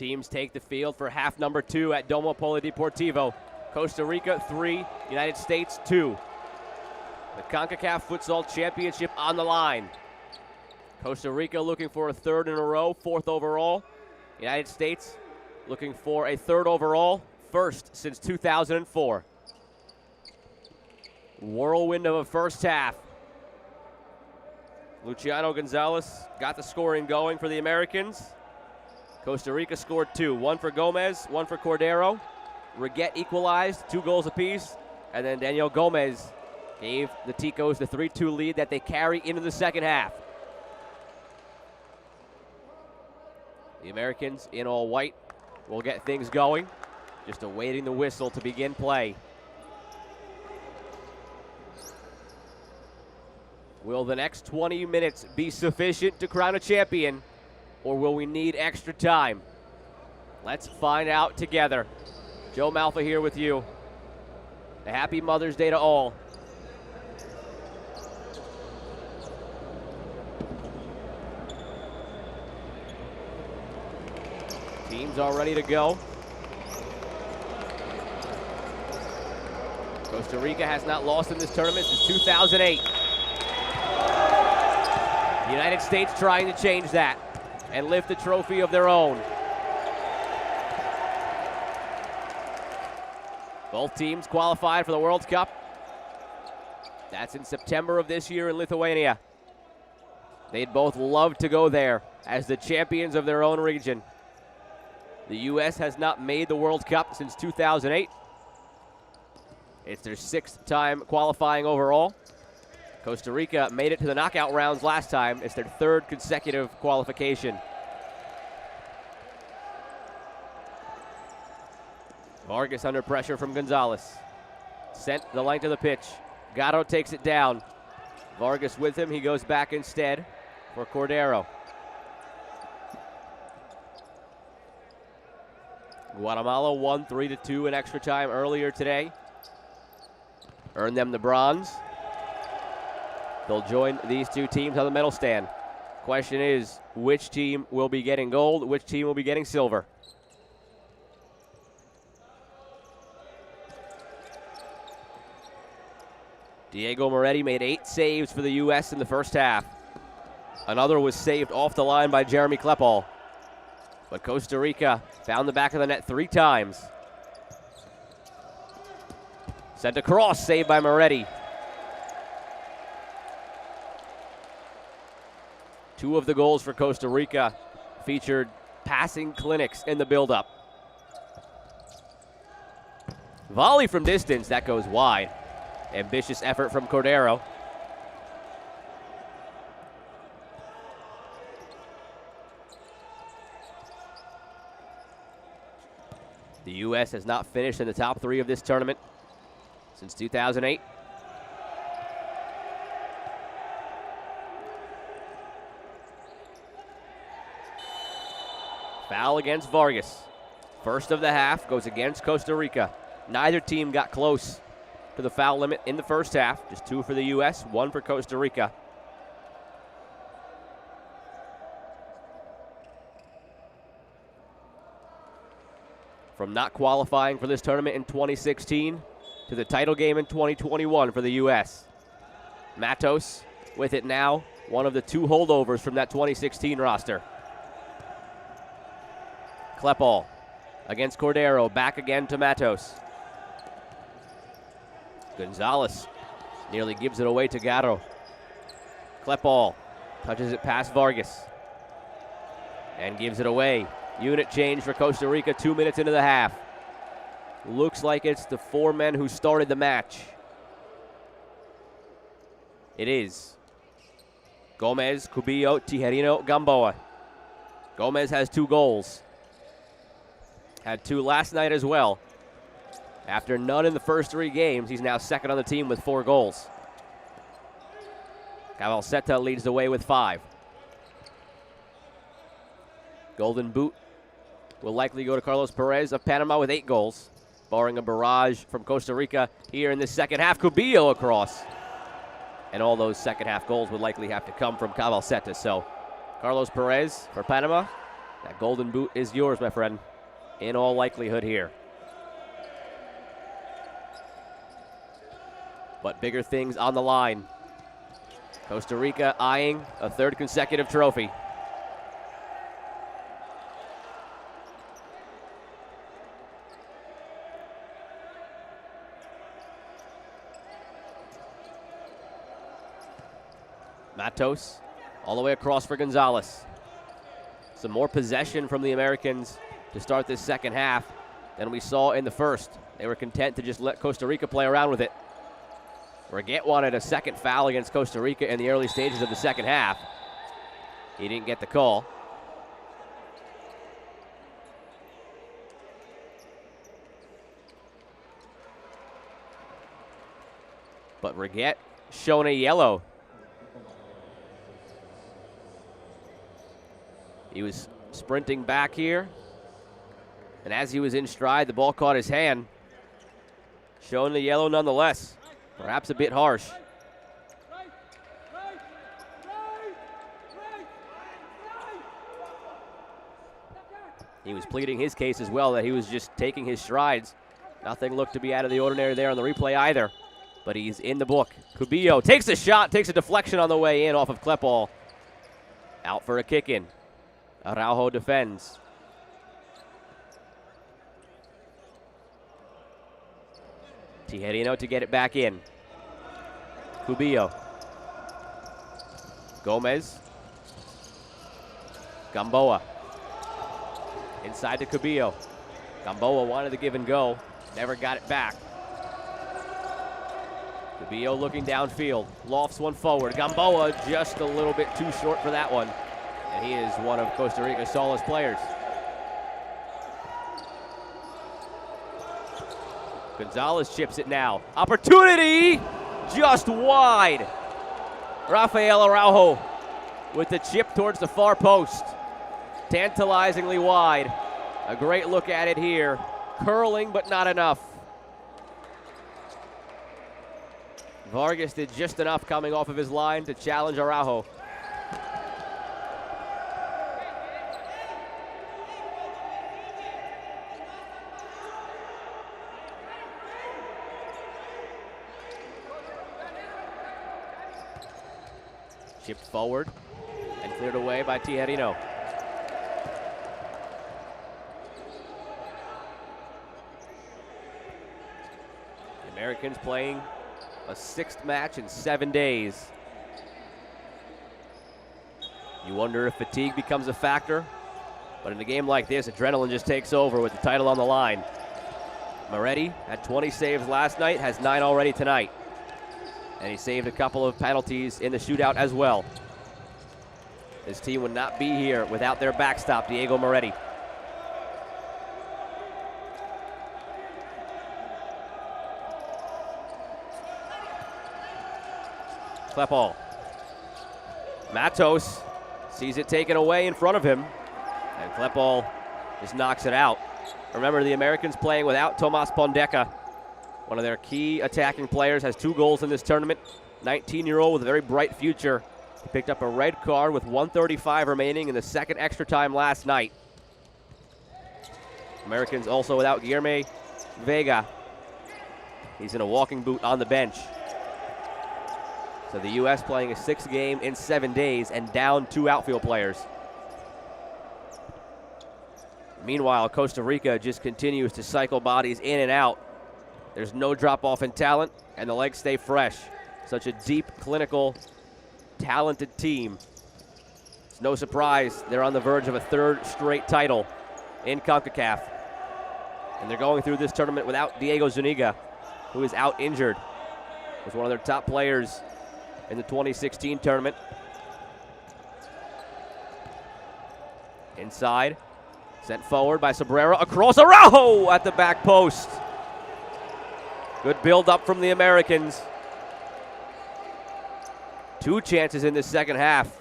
Teams take the field for half number 2 at Domo Polideportivo. Costa Rica 3, United States 2. The Concacaf Futsal Championship on the line. Costa Rica looking for a 3rd in a row, 4th overall. United States looking for a 3rd overall, 1st since 2004. Whirlwind of a first half. Luciano Gonzalez got the scoring going for the Americans. Costa Rica scored 2, 1 for Gomez, 1 for Cordero. Reguet equalized, 2 goals apiece, and then Daniel Gomez gave the Ticos the 3-2 lead that they carry into the second half. The Americans in all white will get things going, just awaiting the whistle to begin play. Will the next 20 minutes be sufficient to crown a champion, or will we need extra time? Let's find out together. Joe Malfa here with you. A happy Mother's Day to all. Teams are ready to go. Costa Rica has not lost in this tournament since 2008. The United States trying to change that and lift a trophy of their own. Both teams qualified for the World Cup. That's in September of this year in Lithuania. They'd both love to go there as the champions of their own region. The U.S. has not made the World Cup since 2008. It's their 6th time qualifying overall. Costa Rica made it to the knockout rounds last time. It's their 3rd consecutive qualification. Vargas under pressure from Gonzalez. Sent the length of the pitch. Gatto takes it down. Vargas with him. He goes back instead for Cordero. Guatemala won 3-2 in extra time earlier today. Earned them the bronze. They'll join these 2 teams on the medal stand. Question is, which team will be getting gold? Which team will be getting silver? Diego Moretti made 8 saves for the U.S. in the first half. Another was saved off the line by Jeremy Klepal. But Costa Rica found the back of the net 3 times. Sent across, saved by Moretti. 2 of the goals for Costa Rica featured passing clinics in the buildup. Volley from distance, that goes wide. Ambitious effort from Cordero. The U.S. has not finished in the top 3 of this tournament since 2008. Foul against Vargas. First of the half goes against Costa Rica. Neither team got close to the foul limit in the first half. Just 2 for the U.S., 1 for Costa Rica. From not qualifying for this tournament in 2016 to the title game in 2021 for the U.S. Matos with it now, one of the 2 holdovers from that 2016 roster. Klepal against Cordero, back again to Matos. Gonzalez nearly gives it away to Gatto. Klepal touches it past Vargas and gives it away. Unit change for Costa Rica 2 minutes into the half. Looks like it's the 4 men who started the match. It is Gomez, Cubillo, Tijerino, Gamboa. Gomez has 2 goals. Had 2 last night as well. After none in the first 3 games, he's now 2nd on the team with 4 goals. Cavalceta leads the way with 5. Golden Boot will likely go to Carlos Perez of Panama with 8 goals, barring a barrage from Costa Rica here in the second half. Cubillo across. And all those second half goals would likely have to come from Cavalceta. So Carlos Perez for Panama That golden boot is yours, my friend, in all likelihood here. But bigger things on the line. Costa Rica eyeing a third consecutive trophy. Matos all the way across for Gonzalez. Some more possession from the Americans to start this second half than we saw in the first. They were content to just let Costa Rica play around with it. Reguet wanted a second foul against Costa Rica in the early stages of the second half. He didn't get the call. But Reguet shown a yellow. He was sprinting back here, and as he was in stride, the ball caught his hand. Showing the yellow nonetheless. Perhaps a bit harsh. He was pleading his case as well, that he was just taking his strides. Nothing looked to be out of the ordinary there on the replay either, but he's in the book. Cubillo takes a shot, takes a deflection on the way in off of Klepal. Out for a kick in. Araujo defends. Tijerino to get it back in. Cubillo. Gomez. Gamboa. Inside to Cubillo. Gamboa wanted to give and go. Never got it back. Cubillo looking downfield. Lofts one forward. Gamboa just a little bit too short for that one. And he is one of Costa Rica's solid players. Gonzalez chips it now. Opportunity just wide. Rafael Araujo with the chip towards the far post. Tantalizingly wide. A great look at it here. Curling, but not enough. Vargas did just enough coming off of his line to challenge Araujo. Chipped forward and cleared away by Tijerino. The Americans playing a sixth match in 7 days. You wonder if fatigue becomes a factor, but in a game like this, adrenaline just takes over with the title on the line. Moretti had 20 saves last night, has 9 already tonight. And he saved a couple of penalties in the shootout as well. This team would not be here without their backstop, Diego Moretti. Klepal. Matos sees it taken away in front of him, and Klepal just knocks it out. Remember, the Americans playing without Tomas Pondeca. One of their key attacking players, has 2 goals in this tournament. 19-year-old with a very bright future. He picked up a red card with 1:35 remaining in the second extra time last night. Americans also without Guilherme Vega. He's in a walking boot on the bench. So the U.S. playing a 6th game in 7 days and down 2 outfield players. Meanwhile, Costa Rica just continues to cycle bodies in and out. There's no drop-off in talent, and the legs stay fresh. Such a deep, clinical, talented team. It's no surprise they're on the verge of a 3rd straight title in Concacaf. And they're going through this tournament without Diego Zuniga, who is out injured. Was one of their top players in the 2016 tournament. Inside, sent forward by Cabrera, across Araujo at the back post. Good build up from the Americans. 2 chances in this second half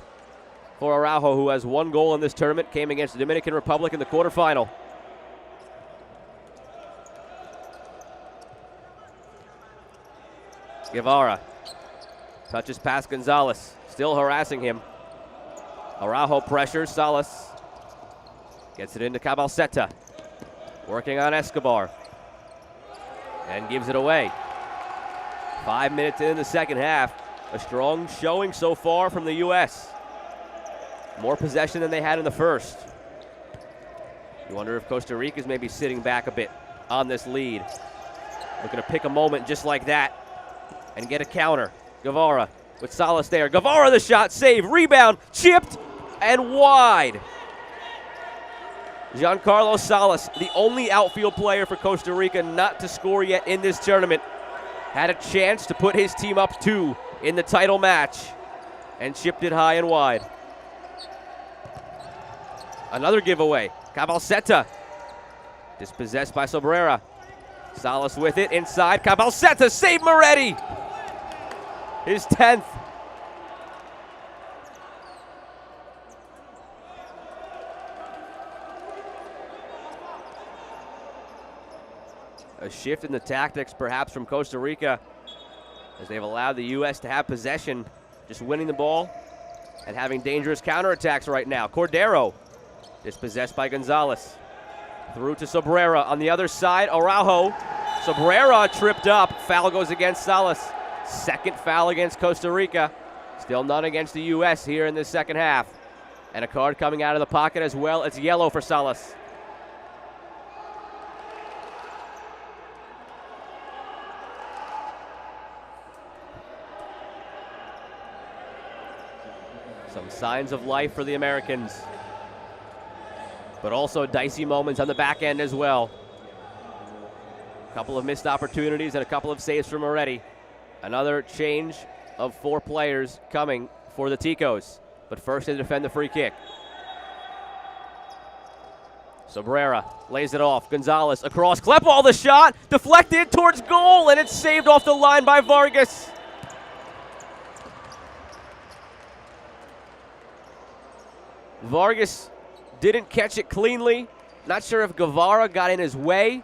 for Araujo, who has 1 goal in this tournament, came against the Dominican Republic in the quarterfinal. Guevara touches past Gonzalez, still harassing him. Araujo pressures Salas. Gets it into Cabalceta. Working on Escobar. And gives it away. 5 minutes in the second half. A strong showing so far from the U.S. More possession than they had in the first. You wonder if Costa Rica's maybe sitting back a bit on this lead. Looking to pick a moment just like that and get a counter. Guevara with Salas there. Guevara the shot, save, rebound, chipped, and wide. Giancarlo Salas, the only outfield player for Costa Rica not to score yet in this tournament, had a chance to put his team up 2 in the title match and chipped it high and wide. Another giveaway. Cabalceta dispossessed by Sobrera. Salas with it inside. Cabalceta save Moretti. His 10th. A shift in the tactics perhaps from Costa Rica as they've allowed the U.S. to have possession, just winning the ball and having dangerous counterattacks right now. Cordero dispossessed by Gonzalez. Through to Sobrera on the other side. Araujo. Sobrera tripped up. Foul goes against Salas. Second foul against Costa Rica. Still none against the U.S. here in this second half. And a card coming out of the pocket as well. It's yellow for Salas. Some signs of life for the Americans, but also dicey moments on the back end as well. A couple of missed opportunities and a couple of saves from Moretti. Another change of 4 players coming for the Ticos, but first they defend the free kick. Sobrera lays it off. Gonzalez across. Klepal the shot, deflected towards goal, and it's saved off the line by Vargas. Vargas didn't catch it cleanly. Not sure if Guevara got in his way.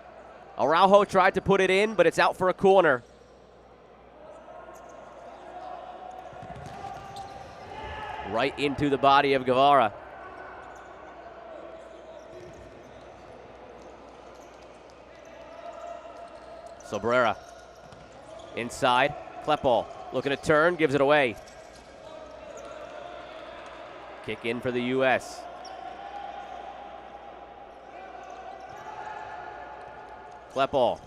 Araujo tried to put it in, but it's out for a corner. Right into the body of Guevara. Sobrera inside. Klepal looking to turn, gives it away. Kick in for the U.S. Klepal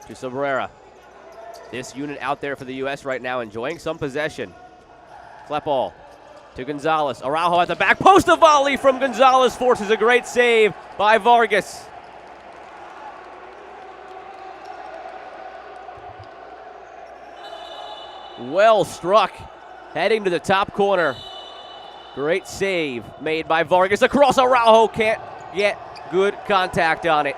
to Sobrera. This unit out there for the U.S. right now enjoying some possession. Klepal to Gonzalez. Araujo at the back post. A volley from Gonzalez forces a great save by Vargas. Well struck, heading to the top corner. Great save made by Vargas across. Araujo can't get good contact on it.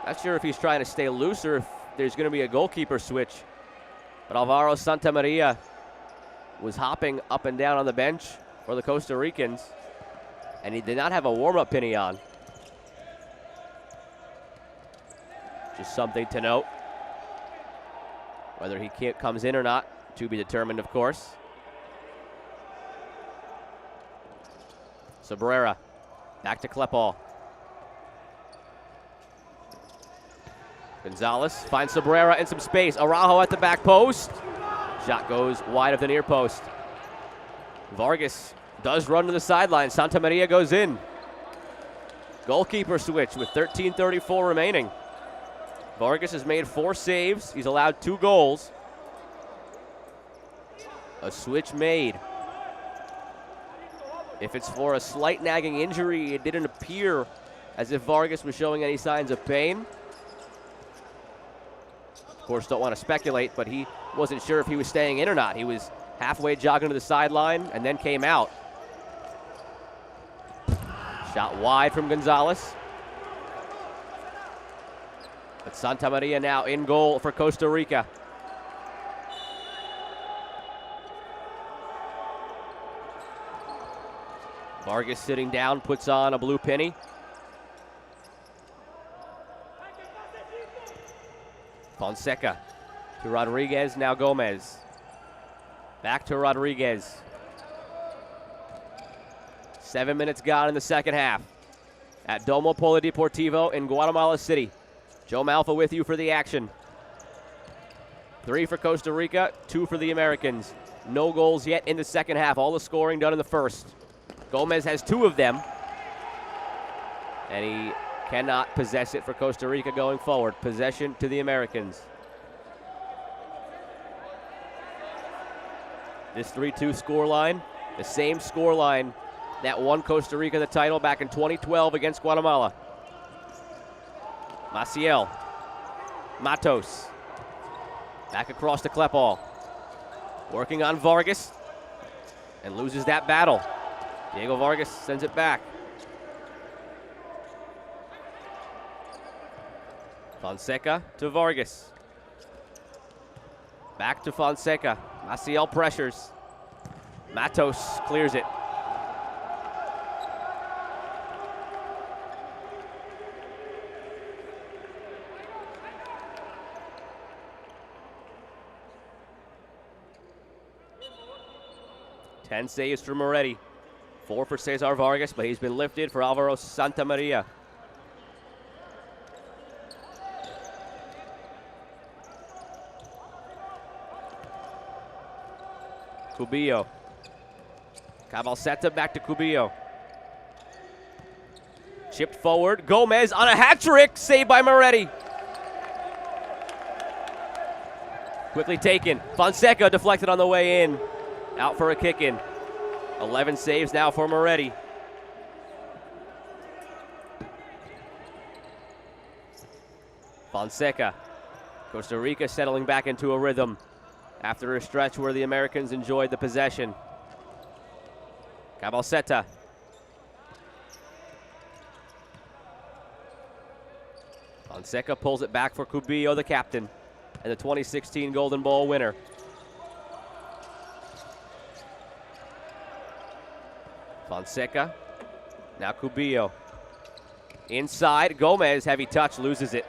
Not sure if he's trying to stay loose or if there's going to be a goalkeeper switch. But Alvaro Santamaria was hopping up and down on the bench for the Costa Ricans, and he did not have a warm-up penny on. Just something to note. Whether he comes in or not, to be determined, of course. Sobrera, back to Klepal. Gonzalez finds Sobrera in some space. Araujo at the back post. Shot goes wide of the near post. Vargas does run to the sideline. Santamaria goes in. Goalkeeper switch with 13:34 remaining. Vargas has made 4 saves. He's allowed 2 goals. A switch made. If it's for a slight nagging injury, it didn't appear as if Vargas was showing any signs of pain. Of course, don't want to speculate, but he wasn't sure if he was staying in or not. He was halfway jogging to the sideline and then came out. Shot wide from Gonzalez. But Santamaria now in goal for Costa Rica. Vargas sitting down, puts on a blue penny. Fonseca to Rodriguez, now Gomez. Back to Rodriguez. 7 minutes gone in the second half at Domo Polideportivo in Guatemala City. Joe Malfa with you for the action. 3 for Costa Rica, 2 for the Americans. No goals yet in the second half. All the scoring done in the first. Gomez has 2 of them. And he cannot possess it for Costa Rica going forward. Possession to the Americans. This 3-2 scoreline, the same scoreline that won Costa Rica the title back in 2012 against Guatemala. Maciel. Matos. Back across to Klepal. Working on Vargas. And loses that battle. Diego Vargas sends it back. Fonseca to Vargas. Back to Fonseca. Maciel pressures. Matos clears it. Ten saves for Moretti. 4 for Cesar Vargas, but he's been lifted for Alvaro Santamaria. Cubillo. Cabalceta back to Cubillo. Chipped forward. Gomez on a hat trick. Saved by Moretti. Quickly taken. Fonseca deflected on the way in. Out for a kick in. 11 saves now for Moretti. Fonseca. Costa Rica settling back into a rhythm after a stretch where the Americans enjoyed the possession. Cabalceta. Fonseca pulls it back for Cubillo, the captain, and the 2016 Golden Ball winner. Fonseca. Now Cubillo. Inside. Gomez, heavy touch, loses it.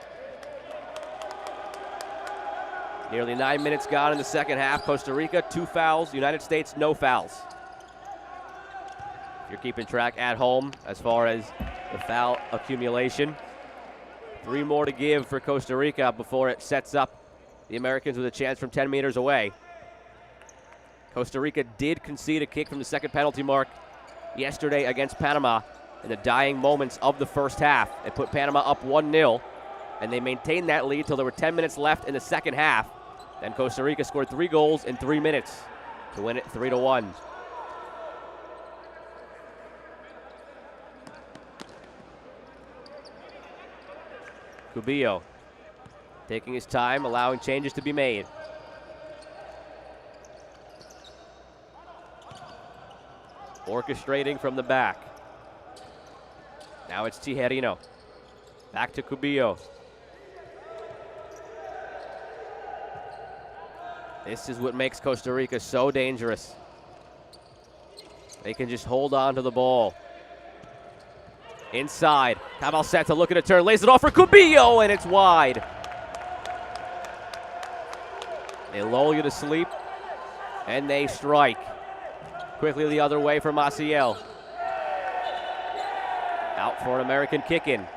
Nearly 9 minutes gone in the second half. Costa Rica, 2 fouls. United States, no fouls. If you're keeping track at home as far as the foul accumulation. 3 more to give for Costa Rica before it sets up the Americans with a chance from 10 meters away. Costa Rica did concede a kick from the second penalty mark yesterday against Panama in the dying moments of the first half. It put Panama up 1-0, and they maintained that lead till there were 10 minutes left in the second half. Then Costa Rica scored 3 goals in 3 minutes to win it 3-1. Cubillo taking his time, allowing changes to be made. Orchestrating from the back. Now it's Tijerino. Back to Cubillo. This is what makes Costa Rica so dangerous. They can just hold on to the ball. Inside. Cabalceta looking to turn, lays it off for Cubillo, and it's wide. They lull you to sleep, and they strike. Quickly the other way for Maciel. Out for an American kick-in.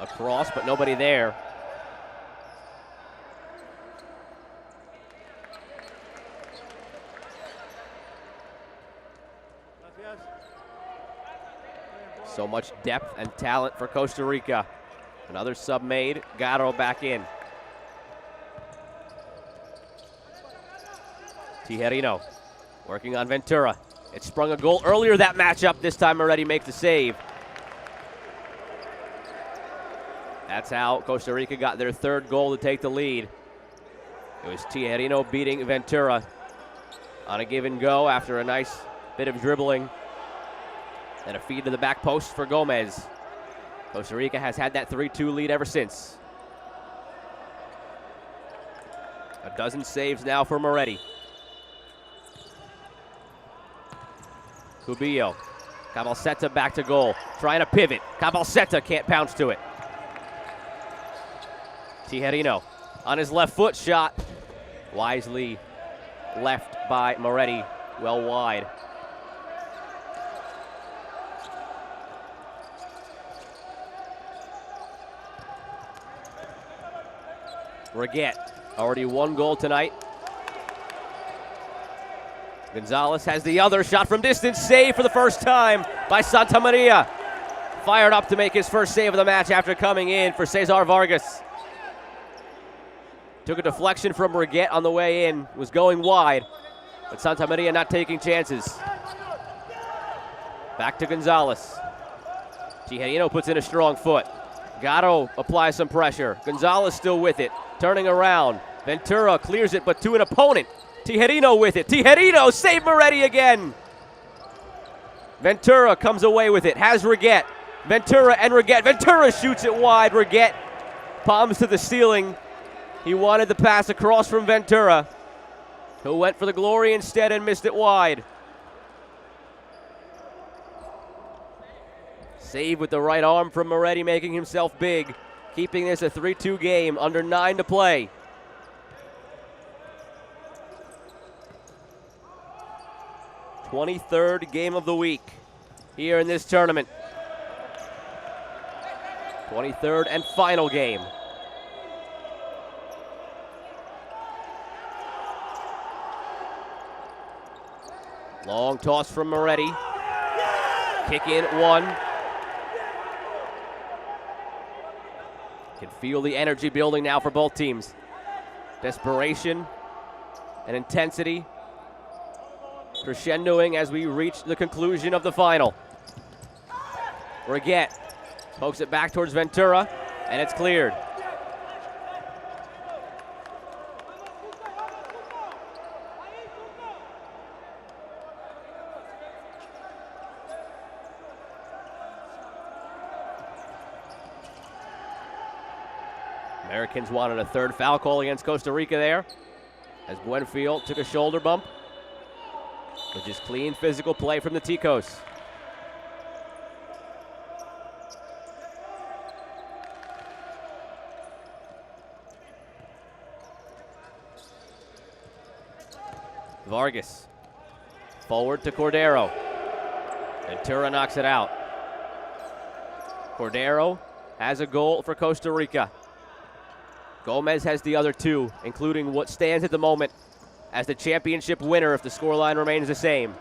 Across, but nobody there. So much depth and talent for Costa Rica. Another sub made. Garo back in. Tijerino working on Ventura. It sprung a goal earlier that matchup. This time already makes the save. That's how Costa Rica got their 3rd goal to take the lead. It was Tijerino beating Ventura on a give and go after a nice bit of dribbling. And a feed to the back post for Gomez. Costa Rica has had that 3-2 lead ever since. A dozen saves now for Moretti. Cubillo. Cabalceta back to goal. Trying to pivot. Cabalceta can't bounce to it. Tijerino on his left foot shot. Wisely left by Moretti. Well wide. Reguet, already one goal tonight. Gonzalez has the other shot from distance, save for the first time by Santa Maria. Fired up to make his first save of the match after coming in for Cesar Vargas. Took a deflection from Reguet on the way in, was going wide, but Santa Maria not taking chances. Back to Gonzalez. Tijerino puts in a strong foot. Gatto applies some pressure. Gonzalez still with it, turning around. Ventura clears it, but to an opponent. Tijerino with it. Tijerino save Moretti again. Ventura comes away with it. Has Reguet. Ventura and Reguet. Ventura shoots it wide. Reguet palms to the ceiling. He wanted the pass across from Ventura, who went for the glory instead and missed it wide. Save with the right arm from Moretti, making himself big, keeping this a 3-2 game, under 9 to play. #23rd game of the week here in this tournament. 23rd and final game. Long toss from Moretti. Kick in one. Can feel the energy building now for both teams. Desperation and intensity crescendoing as we reach the conclusion of the final. Reguet pokes it back towards Ventura, and it's cleared. Americans wanted a third foul call against Costa Rica there, as Buenfield took a shoulder bump, which is clean physical play from the Ticos. Vargas forward to Cordero. Ventura knocks it out. Cordero has a goal for Costa Rica. Gomez has the other two, including what stands at the moment as the championship winner if the scoreline remains the same.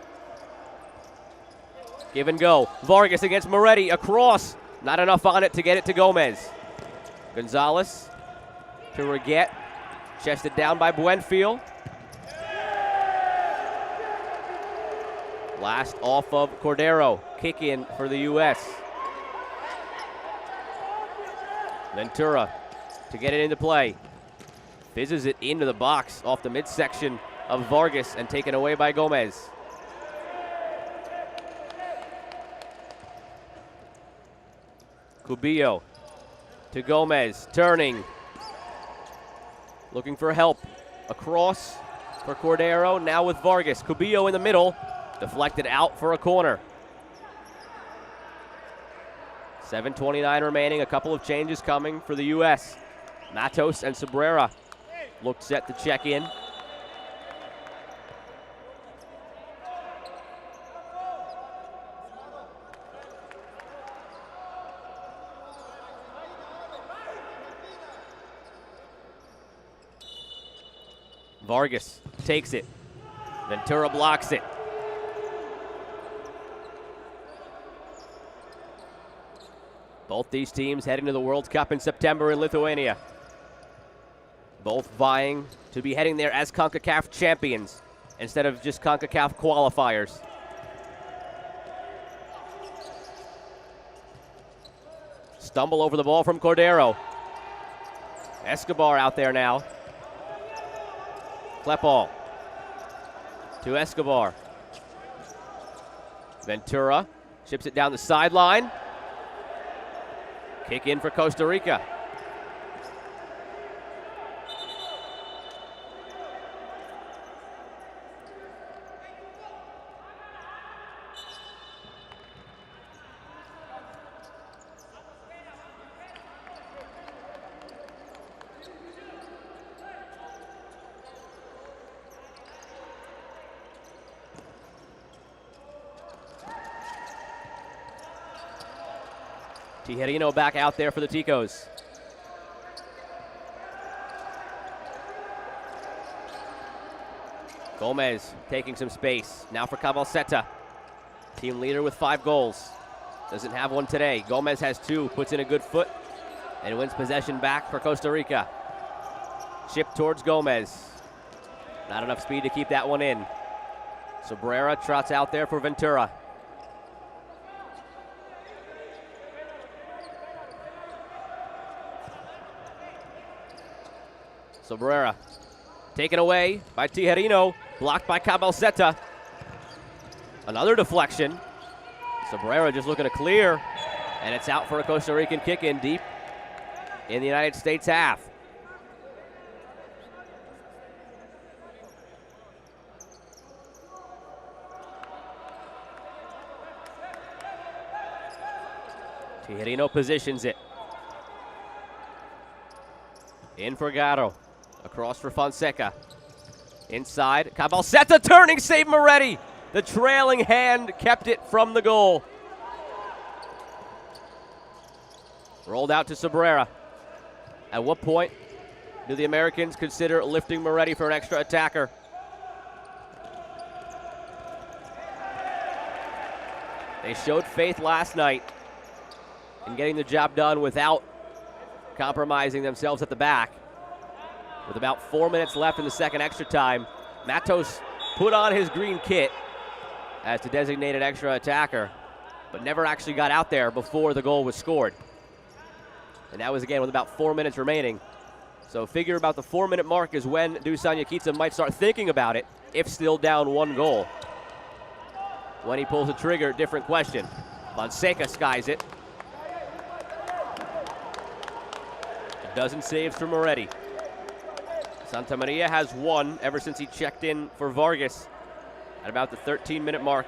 Give and go. Vargas against Moretti, across. Not enough on it to get it to Gomez. Gonzalez to Reguet. Chested down by Buenfield. Last off of Cordero. Kick in for the U.S. Ventura to get it into play. Fizzes it into the box off the midsection of Vargas and taken away by Gomez. Cubillo to Gomez, turning. Looking for help. Across for Cordero, now with Vargas. Cubillo in the middle, deflected out for a corner. 7:29 remaining, a couple of changes coming for the U.S. Matos and Cabrera looked set to check in. Vargas takes it. Ventura blocks it. Both these teams heading to the World Cup in September in Lithuania. Both vying to be heading there as Concacaf champions instead of just Concacaf qualifiers. Stumble over the ball from Cordero. Escobar out there now. Klepal to Escobar. Ventura chips it down the sideline. Kick in for Costa Rica. Tijerino back out there for the Ticos. Gomez taking some space. Now for Cabalceta. Team leader with 5 goals. Doesn't have one today. Gomez has 2, puts in a good foot, and wins possession back for Costa Rica. Chip towards Gomez. Not enough speed to keep that one in. Cabrera trots out there for Ventura. Cabrera taken away by Tijerino, blocked by Cabalceta. Another deflection. Cabrera just looking to clear, and it's out for a Costa Rican kick in deep in the United States half. Tijerino positions it. In for Gatto. Across for Fonseca. Inside, Cabalceta turning, save Moretti. The trailing hand kept it from the goal. Rolled out to Cabrera. At what point do the Americans consider lifting Moretti for an extra attacker? They showed faith last night in getting the job done without compromising themselves at the back. With about 4 minutes left in the second extra time, Matos put on his green kit as the designated extra attacker, but never actually got out there before the goal was scored. And that was, again, with about 4 minutes remaining. So figure about the 4-minute mark is when Dusan Yakica might start thinking about it, if still down 1 goal. When he pulls the trigger, different question. Fonseca skies it. A dozen saves for Moretti. Santa Maria has 1 ever since he checked in for Vargas at about the 13-minute mark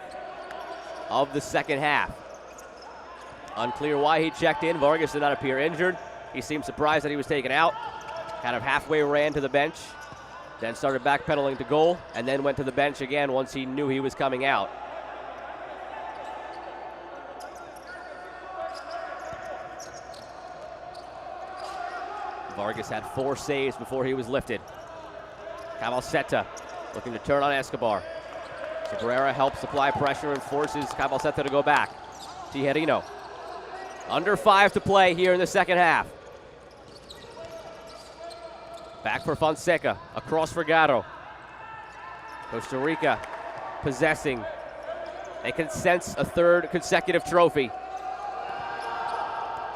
of the second half. Unclear why he checked in. Vargas did not appear injured. He seemed surprised that he was taken out. Kind of halfway ran to the bench, then started backpedaling to goal, and then went to the bench again once he knew he was coming out. Vargas had 4 saves before he was lifted. Cabalceta looking to turn on Escobar. Cabrera helps supply pressure and forces Cabalceta to go back. Tijerino. Under 5 to play here in the second half. Back for Fonseca. Across for Gatto. Costa Rica possessing. They can sense a 3rd consecutive trophy.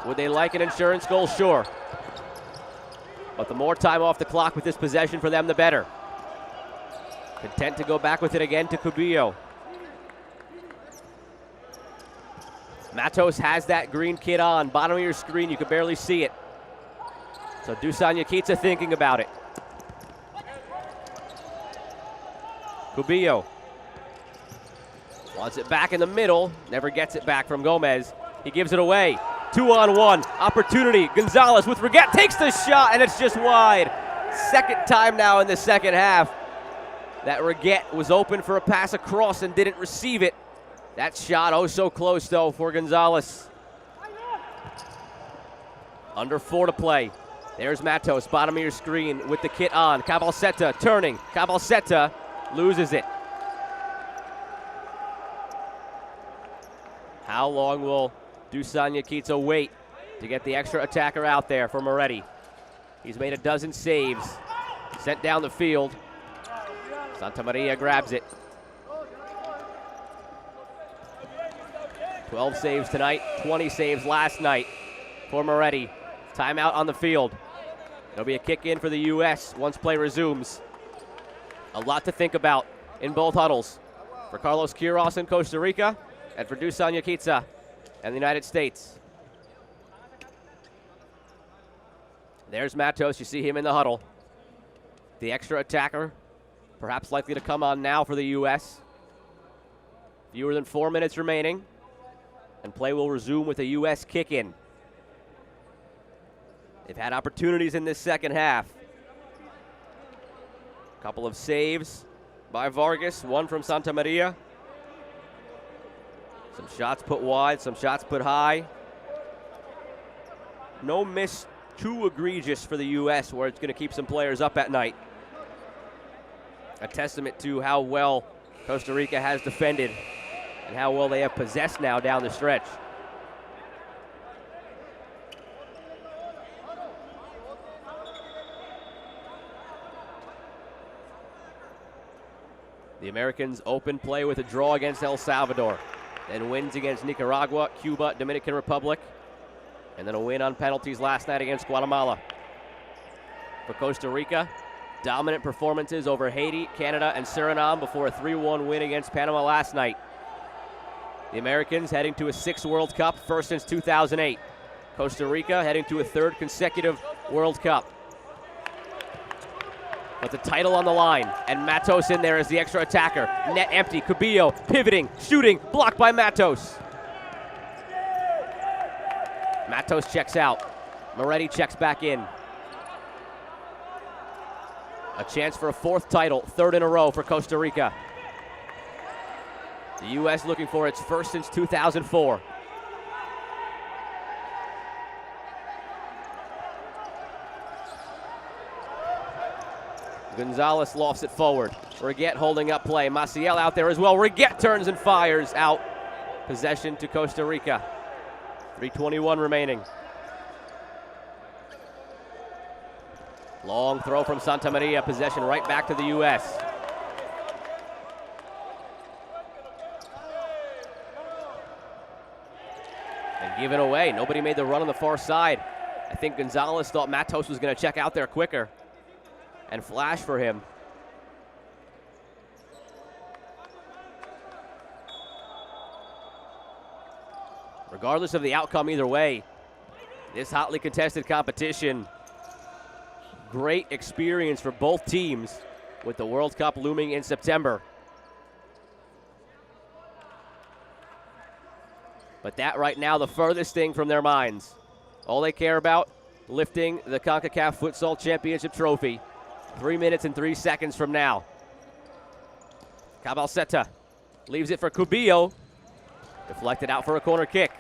Would they like an insurance goal? Sure. But the more time off the clock with this possession for them, the better. Content to go back with it again to Cubillo. Matos has that green kit on. Bottom of your screen, you can barely see it. So Dusan Yakica thinking about it. Cubillo wants it back in the middle. Never gets it back from Gomez. He gives it away. 2-on-1 opportunity. Gonzalez with Reguet takes the shot, and it's just wide. Second time now in the second half that Reguet was open for a pass across and didn't receive it. That shot oh so close though for Gonzalez. Under 4 to play. There's Matos, bottom of your screen with the kit on. Cabalceta turning. Cabalceta loses it. How long will Dusan Yakica wait to get the extra attacker out there for Moretti? He's made a dozen saves. Sent down the field. Santa Maria grabs it. 12 saves tonight, 20 saves last night for Moretti. Timeout on the field. There'll be a kick in for the U.S. once play resumes. A lot to think about in both huddles for Carlos Quiros in Costa Rica and for Dusan Yakica and the United States. There's Matos. You see him in the huddle. The extra attacker, perhaps likely to come on now for the U.S. Fewer than 4 minutes remaining, and play will resume with a U.S. kick-in. They've had opportunities in this second half. A couple of saves by Vargas, one from Santa Maria. Some shots put wide, some shots put high. no miss too egregious for the U.S. where it's going to keep some players up at night. A testament to how well Costa Rica has defended and how well they have possessed now down the stretch. The Americans open play with a draw against El Salvador, then wins against Nicaragua, Cuba, Dominican Republic, and then a win on penalties last night against Guatemala. For Costa Rica, dominant performances over Haiti, Canada, and Suriname before a 3-1 win against Panama last night. The Americans heading to a 6th World Cup, first since 2008. Costa Rica heading to a 3rd consecutive World Cup. But the title on the line, and Matos in there as the extra attacker. Net empty, Cubillo pivoting, shooting, blocked by Matos. Matos checks out. Moretti checks back in. A chance for a 4th title, 3rd in a row for Costa Rica. The U.S. looking for its first since 2004. Gonzalez lofts it forward. Reguet holding up play. Maciel out there as well. Reguet turns and fires out. Possession to Costa Rica. 3:21 remaining. Long throw from Santa Maria. Possession right back to the U.S. And given away. Nobody made the run on the far side. I think Gonzalez thought Matos was going to check out there quicker and flash for him. Regardless of the outcome either way, this hotly contested competition, great experience for both teams with the World Cup looming in September. But that right now, the furthest thing from their minds. All they care about, lifting the Concacaf Futsal Championship trophy 3 minutes and 3 seconds from now. Cabalceta leaves it for Cubillo. Deflected out for a corner kick.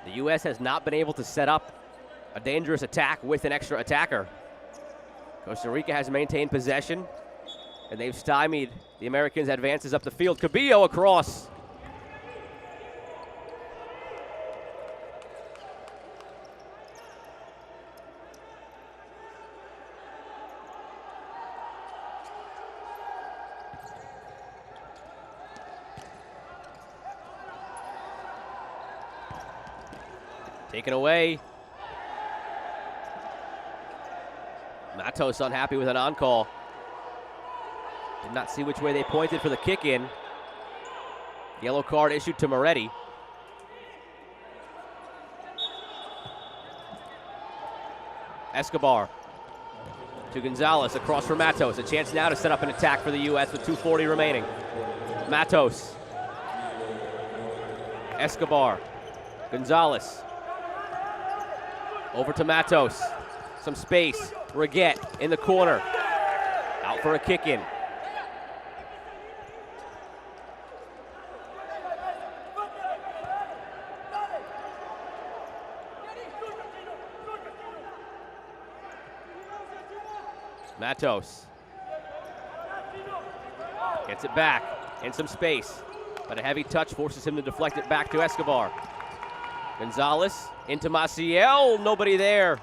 The U.S. has not been able to set up a dangerous attack with an extra attacker. Costa Rica has maintained possession, and they've stymied the Americans' advances up the field. Cubillo across. Taken away. Matos unhappy with an on-call. Did not see which way they pointed for the kick in. Yellow card issued to Moretti. Escobar to Gonzalez across for Matos. A chance now to set up an attack for the U.S. with 2:40 remaining. Matos. Escobar. Gonzalez. Over to Matos. Some space. Reguet in the corner. Out for a kick in. Matos gets it back in some space, but a heavy touch forces him to deflect it back to Escobar. Gonzalez into Maciel, nobody there.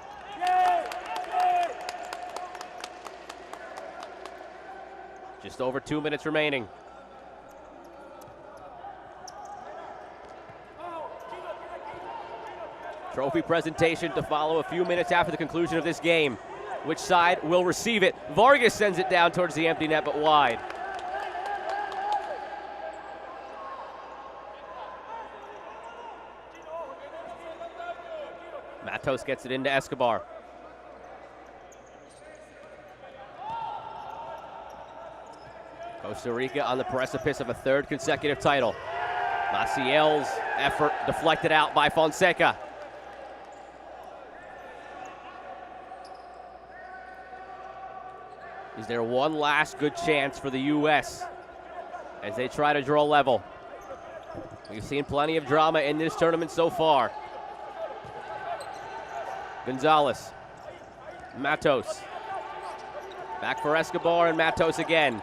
Just over 2 minutes remaining. Trophy presentation to follow a few minutes after the conclusion of this game. Which side will receive it? Vargas sends it down towards the empty net, but wide. Matos gets it into Escobar. Costa Rica on the precipice of a 3rd consecutive title. Maciel's effort deflected out by Fonseca. Is there one last good chance for the U.S. as they try to draw level? We've seen plenty of drama in this tournament so far. Gonzalez. Matos. Back for Escobar and Matos again.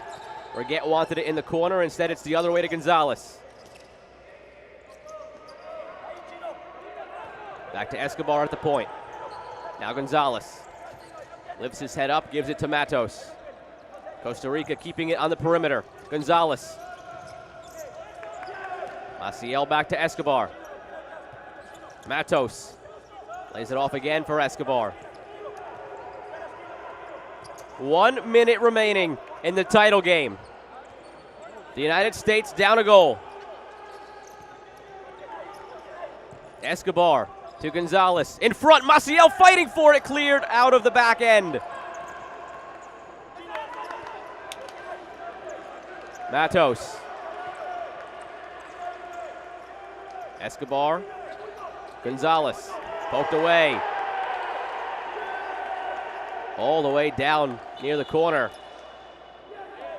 Reguet wanted it in the corner. Instead, it's the other way to Gonzalez. Back to Escobar at the point. Now Gonzalez. Lifts his head up, gives it to Matos. Costa Rica keeping it on the perimeter. Gonzalez. Maciel back to Escobar. Matos. Lays it off again for Escobar. 1 minute remaining in the title game. The United States down a goal. Escobar to Gonzalez. In front, Maciel fighting for it, cleared out of the back end. Matos. Escobar. Gonzalez. Poked away. All the way down near the corner.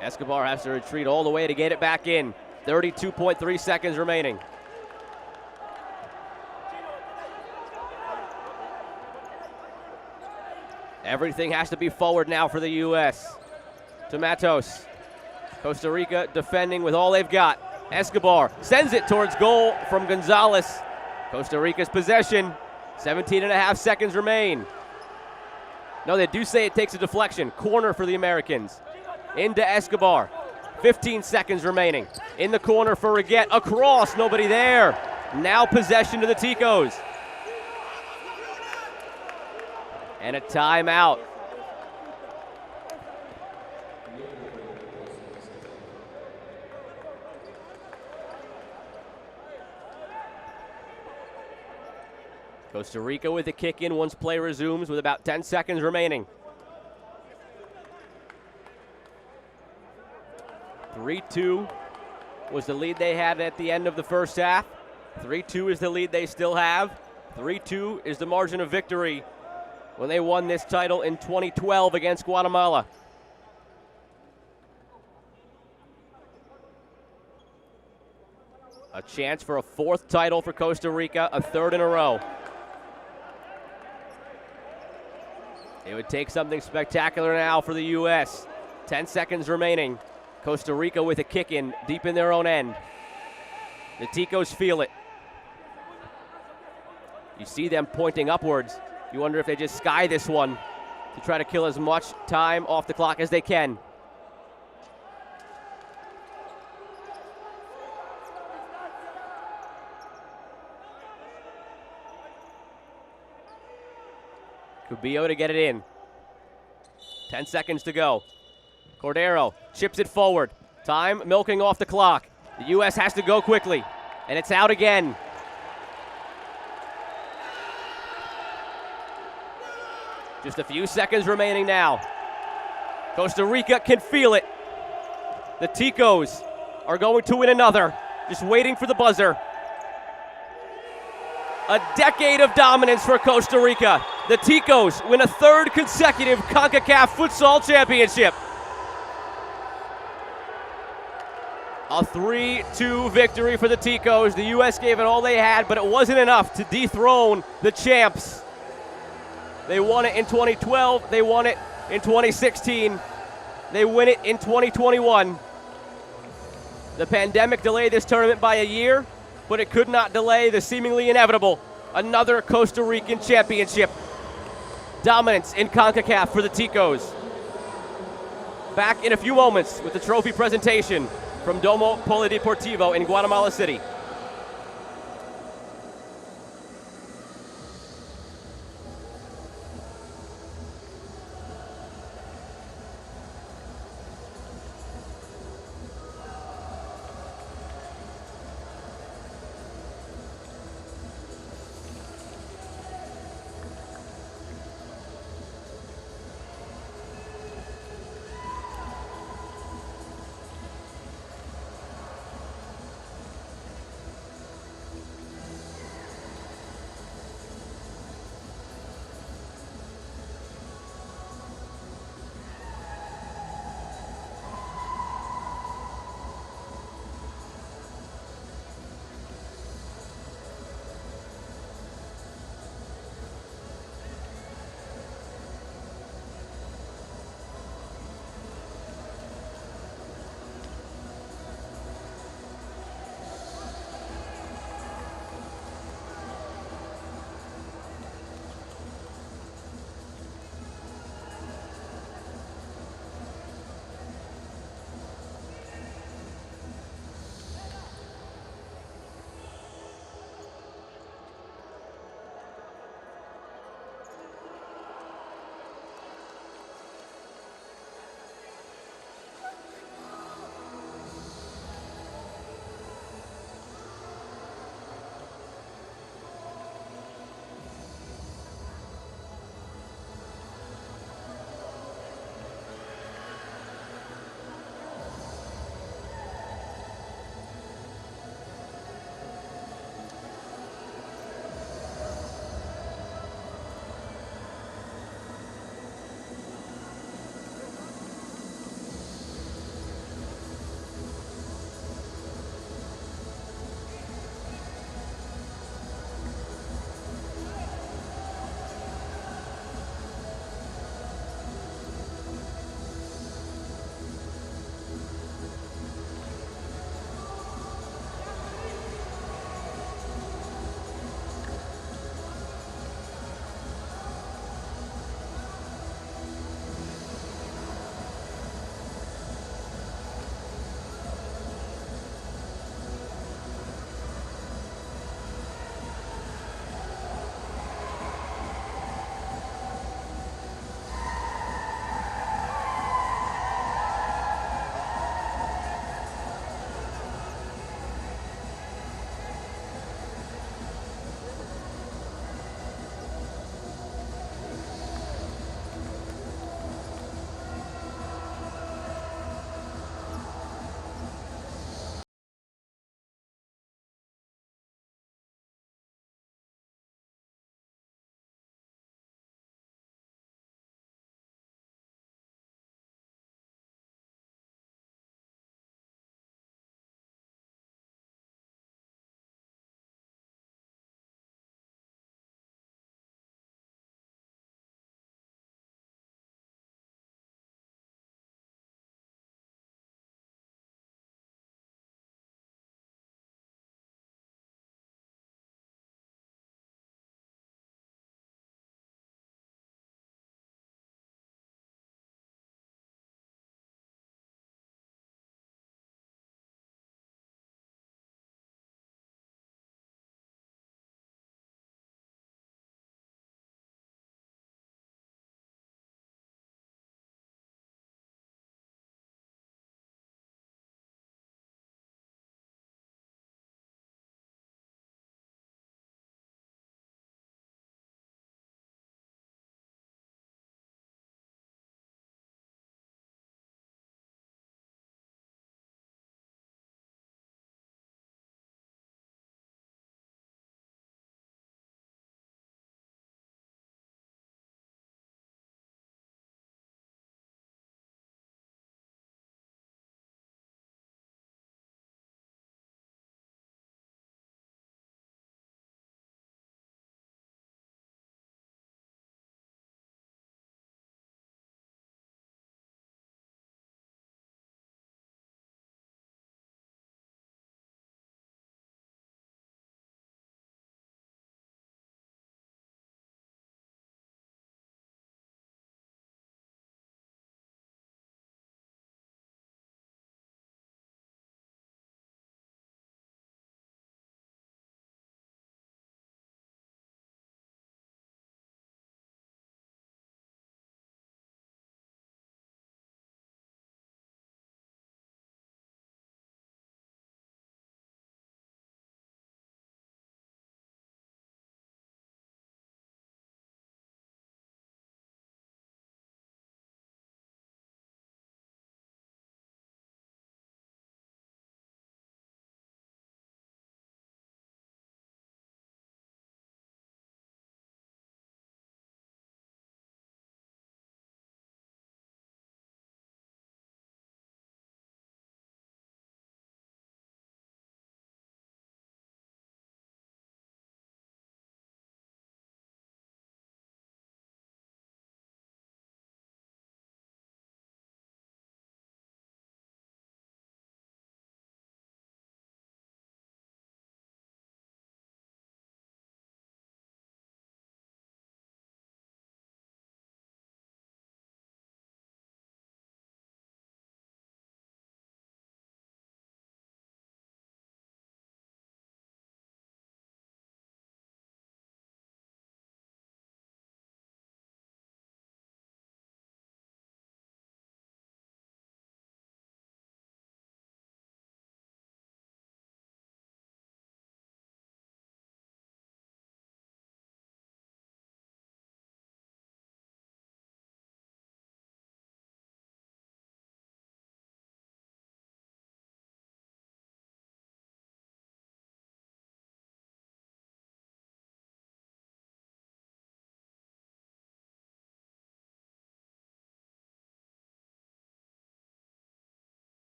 Escobar has to retreat all the way to get it back in. 32.3 seconds remaining. Everything has to be forward now for the U.S. To Matos. Costa Rica defending with all they've got. Escobar sends it towards goal from Gonzalez. Costa Rica's possession. 17.5 seconds remain. No, they do say it takes a deflection. Corner for the Americans. Into Escobar. 15 seconds remaining. In the corner for Reguet. Across, nobody there. Now possession to the Ticos. And a timeout. Costa Rica with the kick in once play resumes with about 10 seconds remaining. 3-2 was the lead they had at the end of the first half. 3-2 is the lead they still have. 3-2 is the margin of victory when they won this title in 2012 against Guatemala. A chance for a fourth title for Costa Rica, a third in a row. It would take something spectacular now for the U.S. 10 seconds remaining. Costa Rica with a kick in deep in their own end. The Ticos feel it. You see them pointing upwards. You wonder if they just sky this one to try to kill as much time off the clock as they can. Cubillo to get it in. 10 seconds to go. Cordero chips it forward. Time milking off the clock. The U.S. has to go quickly, and it's out again. Just a few seconds remaining now. Costa Rica can feel it. The Ticos are going to win another. Just waiting for the buzzer. A decade of dominance for Costa Rica. The Ticos win a third consecutive Concacaf Futsal Championship. A 3-2 victory for the Ticos. The U.S. gave it all they had, but it wasn't enough to dethrone the champs. They won it in 2012. They won it in 2016. They win it in 2021. The pandemic delayed this tournament by a year, but it could not delay the seemingly inevitable. Another Costa Rican championship. Dominance in CONCACAF for the Ticos. Back in a few moments with the trophy presentation from Domo Polideportivo in Guatemala City.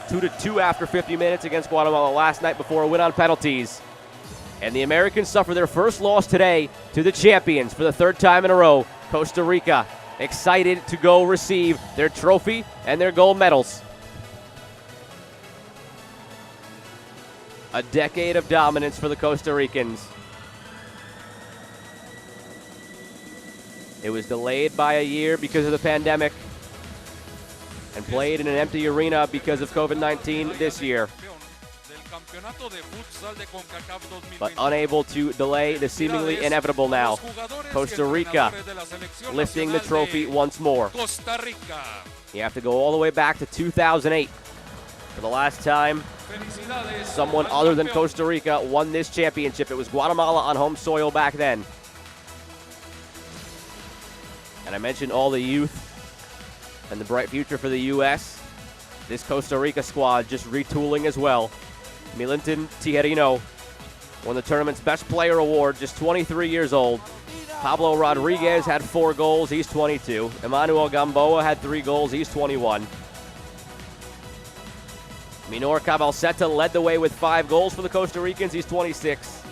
2-2 after 50 minutes against Guatemala last night before a win on penalties. And the Americans suffer their first loss today to the champions for the third time in a row, Costa Rica, excited to go receive their trophy and their gold medals. A decade of dominance for the Costa Ricans. It was delayed by a year because of the pandemic and played in an empty arena because of COVID-19 this year. But unable to delay the seemingly inevitable now. Costa Rica lifting the trophy once more. You have to go all the way back to 2008 for the last time someone other than Costa Rica won this championship. It was Guatemala on home soil back then. And I mentioned all the youth and the bright future for the U.S. This Costa Rica squad just retooling as well. Milinton Tijerino won the tournament's Best Player award, just 23 years old. Pablo Rodriguez had 4 goals, he's 22. Emmanuel Gamboa had 3 goals, he's 21. Minor Cabalceta led the way with 5 goals for the Costa Ricans, he's 26.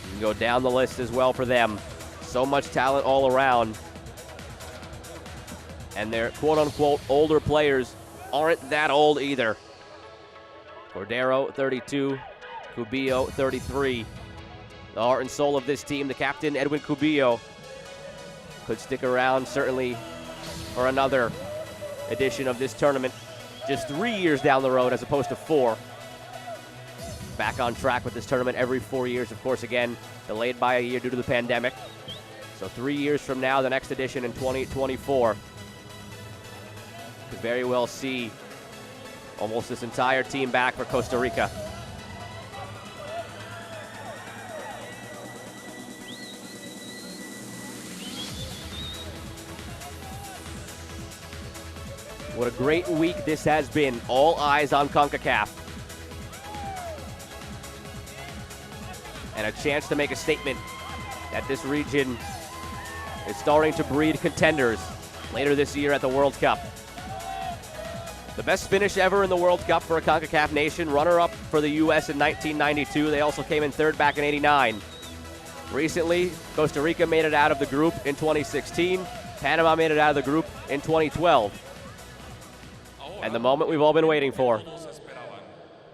You can go down the list as well for them. So much talent all around. And their quote-unquote older players aren't that old either. Cordero, 32. Cubillo, 33. The heart and soul of this team, the captain, Edwin Cubillo, could stick around certainly for another edition of this tournament. Just 3 years down the road as opposed to 4. Back on track with this tournament every 4 years, of course, again, delayed by a year due to the pandemic. So 3 years from now, the next edition in 2024. Could very well see almost this entire team back for Costa Rica. What a great week this has been. All eyes on Concacaf. And a chance to make a statement that this region is starting to breed contenders later this year at the World Cup. The best finish ever in the World Cup for a CONCACAF nation, runner-up for the U.S. in 1992. They also came in third back in '89. Recently, Costa Rica made it out of the group in 2016. Panama made it out of the group in 2012. And the moment we've all been waiting for.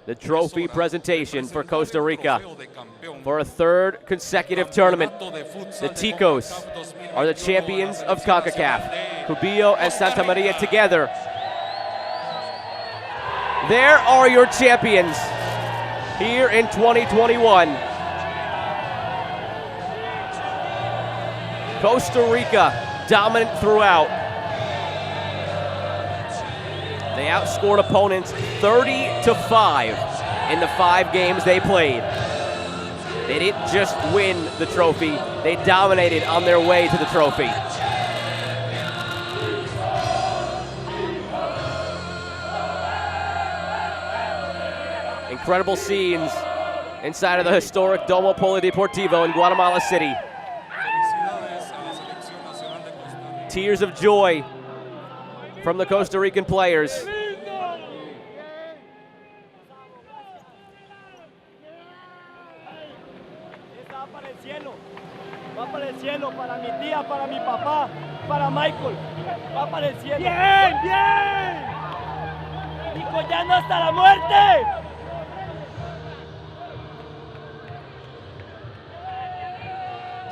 The trophy presentation for Costa Rica. For a third consecutive tournament, the Ticos are the champions of CONCACAF. Cubillo and Santa Maria together. There are your champions here in 2021. Costa Rica dominant throughout. They outscored opponents 30-5 in the 5 games they played. They didn't just win the trophy, they dominated on their way to the trophy. Incredible scenes inside of the historic Domo Polideportivo in Guatemala City. Tears of joy from the Costa Rican players.
Va para el cielo, para mi tía, para mi papá, para Michael. Va para el cielo. ¡Bien, bien! ¡Y collando hasta la muerte!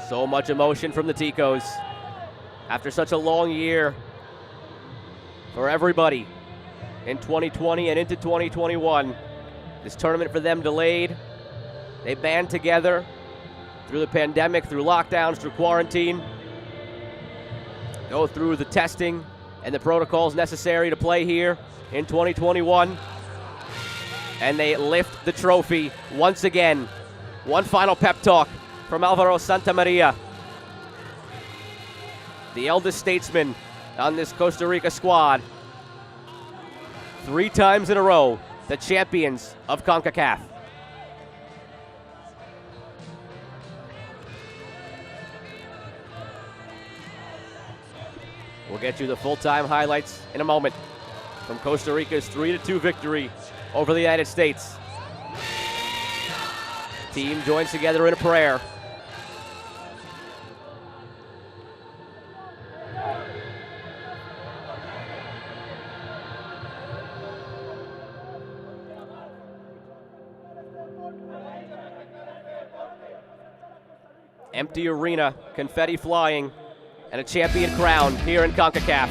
So much emotion from the Ticos. After such a long year for everybody in 2020 and into 2021. This tournament for them delayed. They band together through the pandemic, through lockdowns, through quarantine, go through the testing and the protocols necessary to play here in 2021. And they lift the trophy once again. One final pep talk from Alvaro Santamaria, the eldest statesman on this Costa Rica squad. 3 times in a row, the champions of CONCACAF. We'll get you the full-time highlights in a moment. from Costa Rica's 3-2 victory over the United States. Team joins together in a prayer. Empty arena, confetti flying, and a champion crowned here in Concacaf.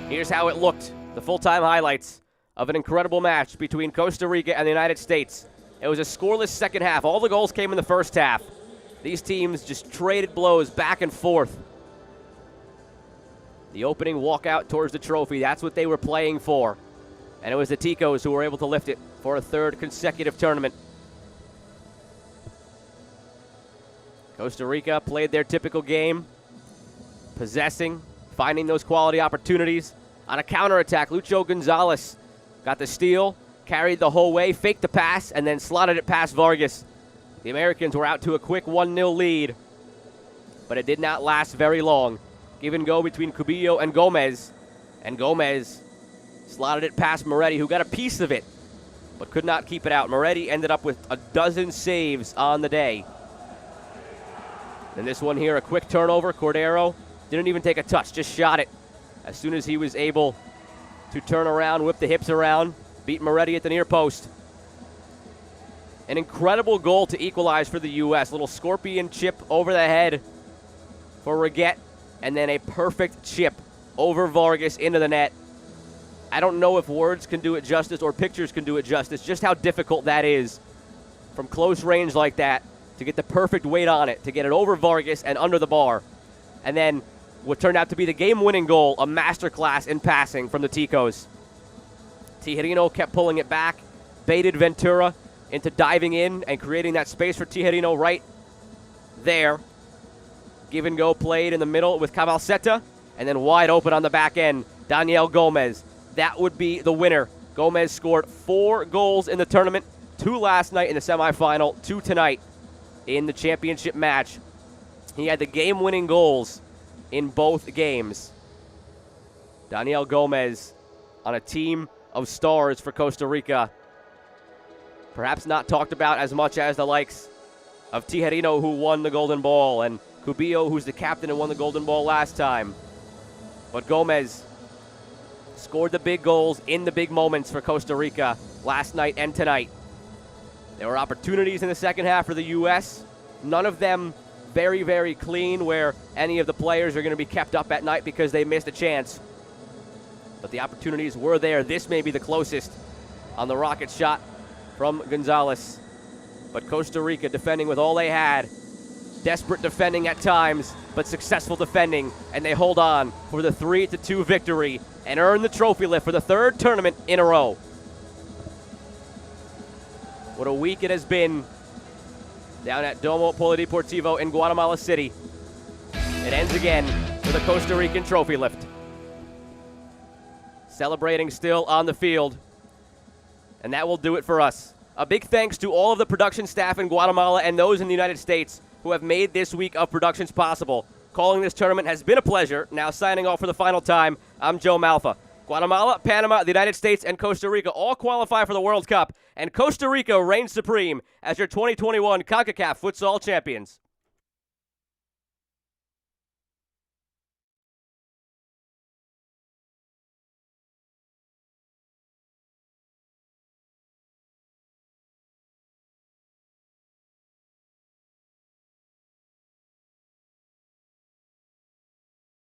Here's how it looked, the full-time highlights of an incredible match between Costa Rica and the United States. It was a scoreless second half. All the goals came in the first half. These teams just traded blows back and forth. The opening walkout towards the trophy, that's what they were playing for. And it was the Ticos who were able to lift it for a third consecutive tournament. Costa Rica played their typical game, possessing, finding those quality opportunities. On a counterattack, Lucho Gonzalez got the steal, carried the whole way, faked the pass, and then slotted it past Vargas. The Americans were out to a quick 1-0 lead, but it did not last very long. Give and go between Cubillo and Gomez slotted it past Moretti, who got a piece of it, but could not keep it out. Moretti ended up with a dozen saves on the day. And this one here, a quick turnover. Cordero didn't even take a touch, just shot it. As soon as he was able to turn around, whip the hips around, beat Moretti at the near post. An incredible goal to equalize for the U.S. Little scorpion chip over the head for Reguet, and then a perfect chip over Vargas into the net. I don't know if words can do it justice or pictures can do it justice, just how difficult that is from close range like that to get the perfect weight on it, to get it over Vargas and under the bar. And then what turned out to be the game-winning goal, a masterclass in passing from the Ticos. Tijerino kept pulling it back, baited Ventura into diving in and creating that space for Tijerino right there. Give and go played in the middle with Cabalceta, and then wide open on the back end, Daniel Gomez. That would be the winner. Gomez scored 4 goals in the tournament, 2 last night in the semifinal, 2 tonight in the championship match. He had the game-winning goals in both games. Daniel Gomez on a team of stars for Costa Rica. Perhaps not talked about as much as the likes of Tijerino, who won the Golden Ball, and Cubillo, who's the captain and won the Golden Ball last time. But Gomez scored the big goals in the big moments for Costa Rica last night and tonight. There were opportunities in the second half for the U.S., none of them very, very clean, where any of the players are going to be kept up at night because they missed a chance. But the opportunities were there. This may be the closest on the rocket shot from Gonzalez. But Costa Rica defending with all they had. Desperate defending at times, but successful defending. And they hold on for the 3-2 victory and earn the trophy lift for the 3rd tournament in a row. What a week it has been down at Domo Polideportivo in Guatemala City. It ends again with a Costa Rican trophy lift. Celebrating still on the field. And that will do it for us. A big thanks to all of the production staff in Guatemala and those in the United States who have made this week of productions possible. Calling this tournament has been a pleasure. Now signing off for the final time, I'm Joe Malfa. Guatemala, Panama, the United States, and Costa Rica all qualify for the World Cup, and Costa Rica reigns supreme as your 2021 Concacaf Futsal champions.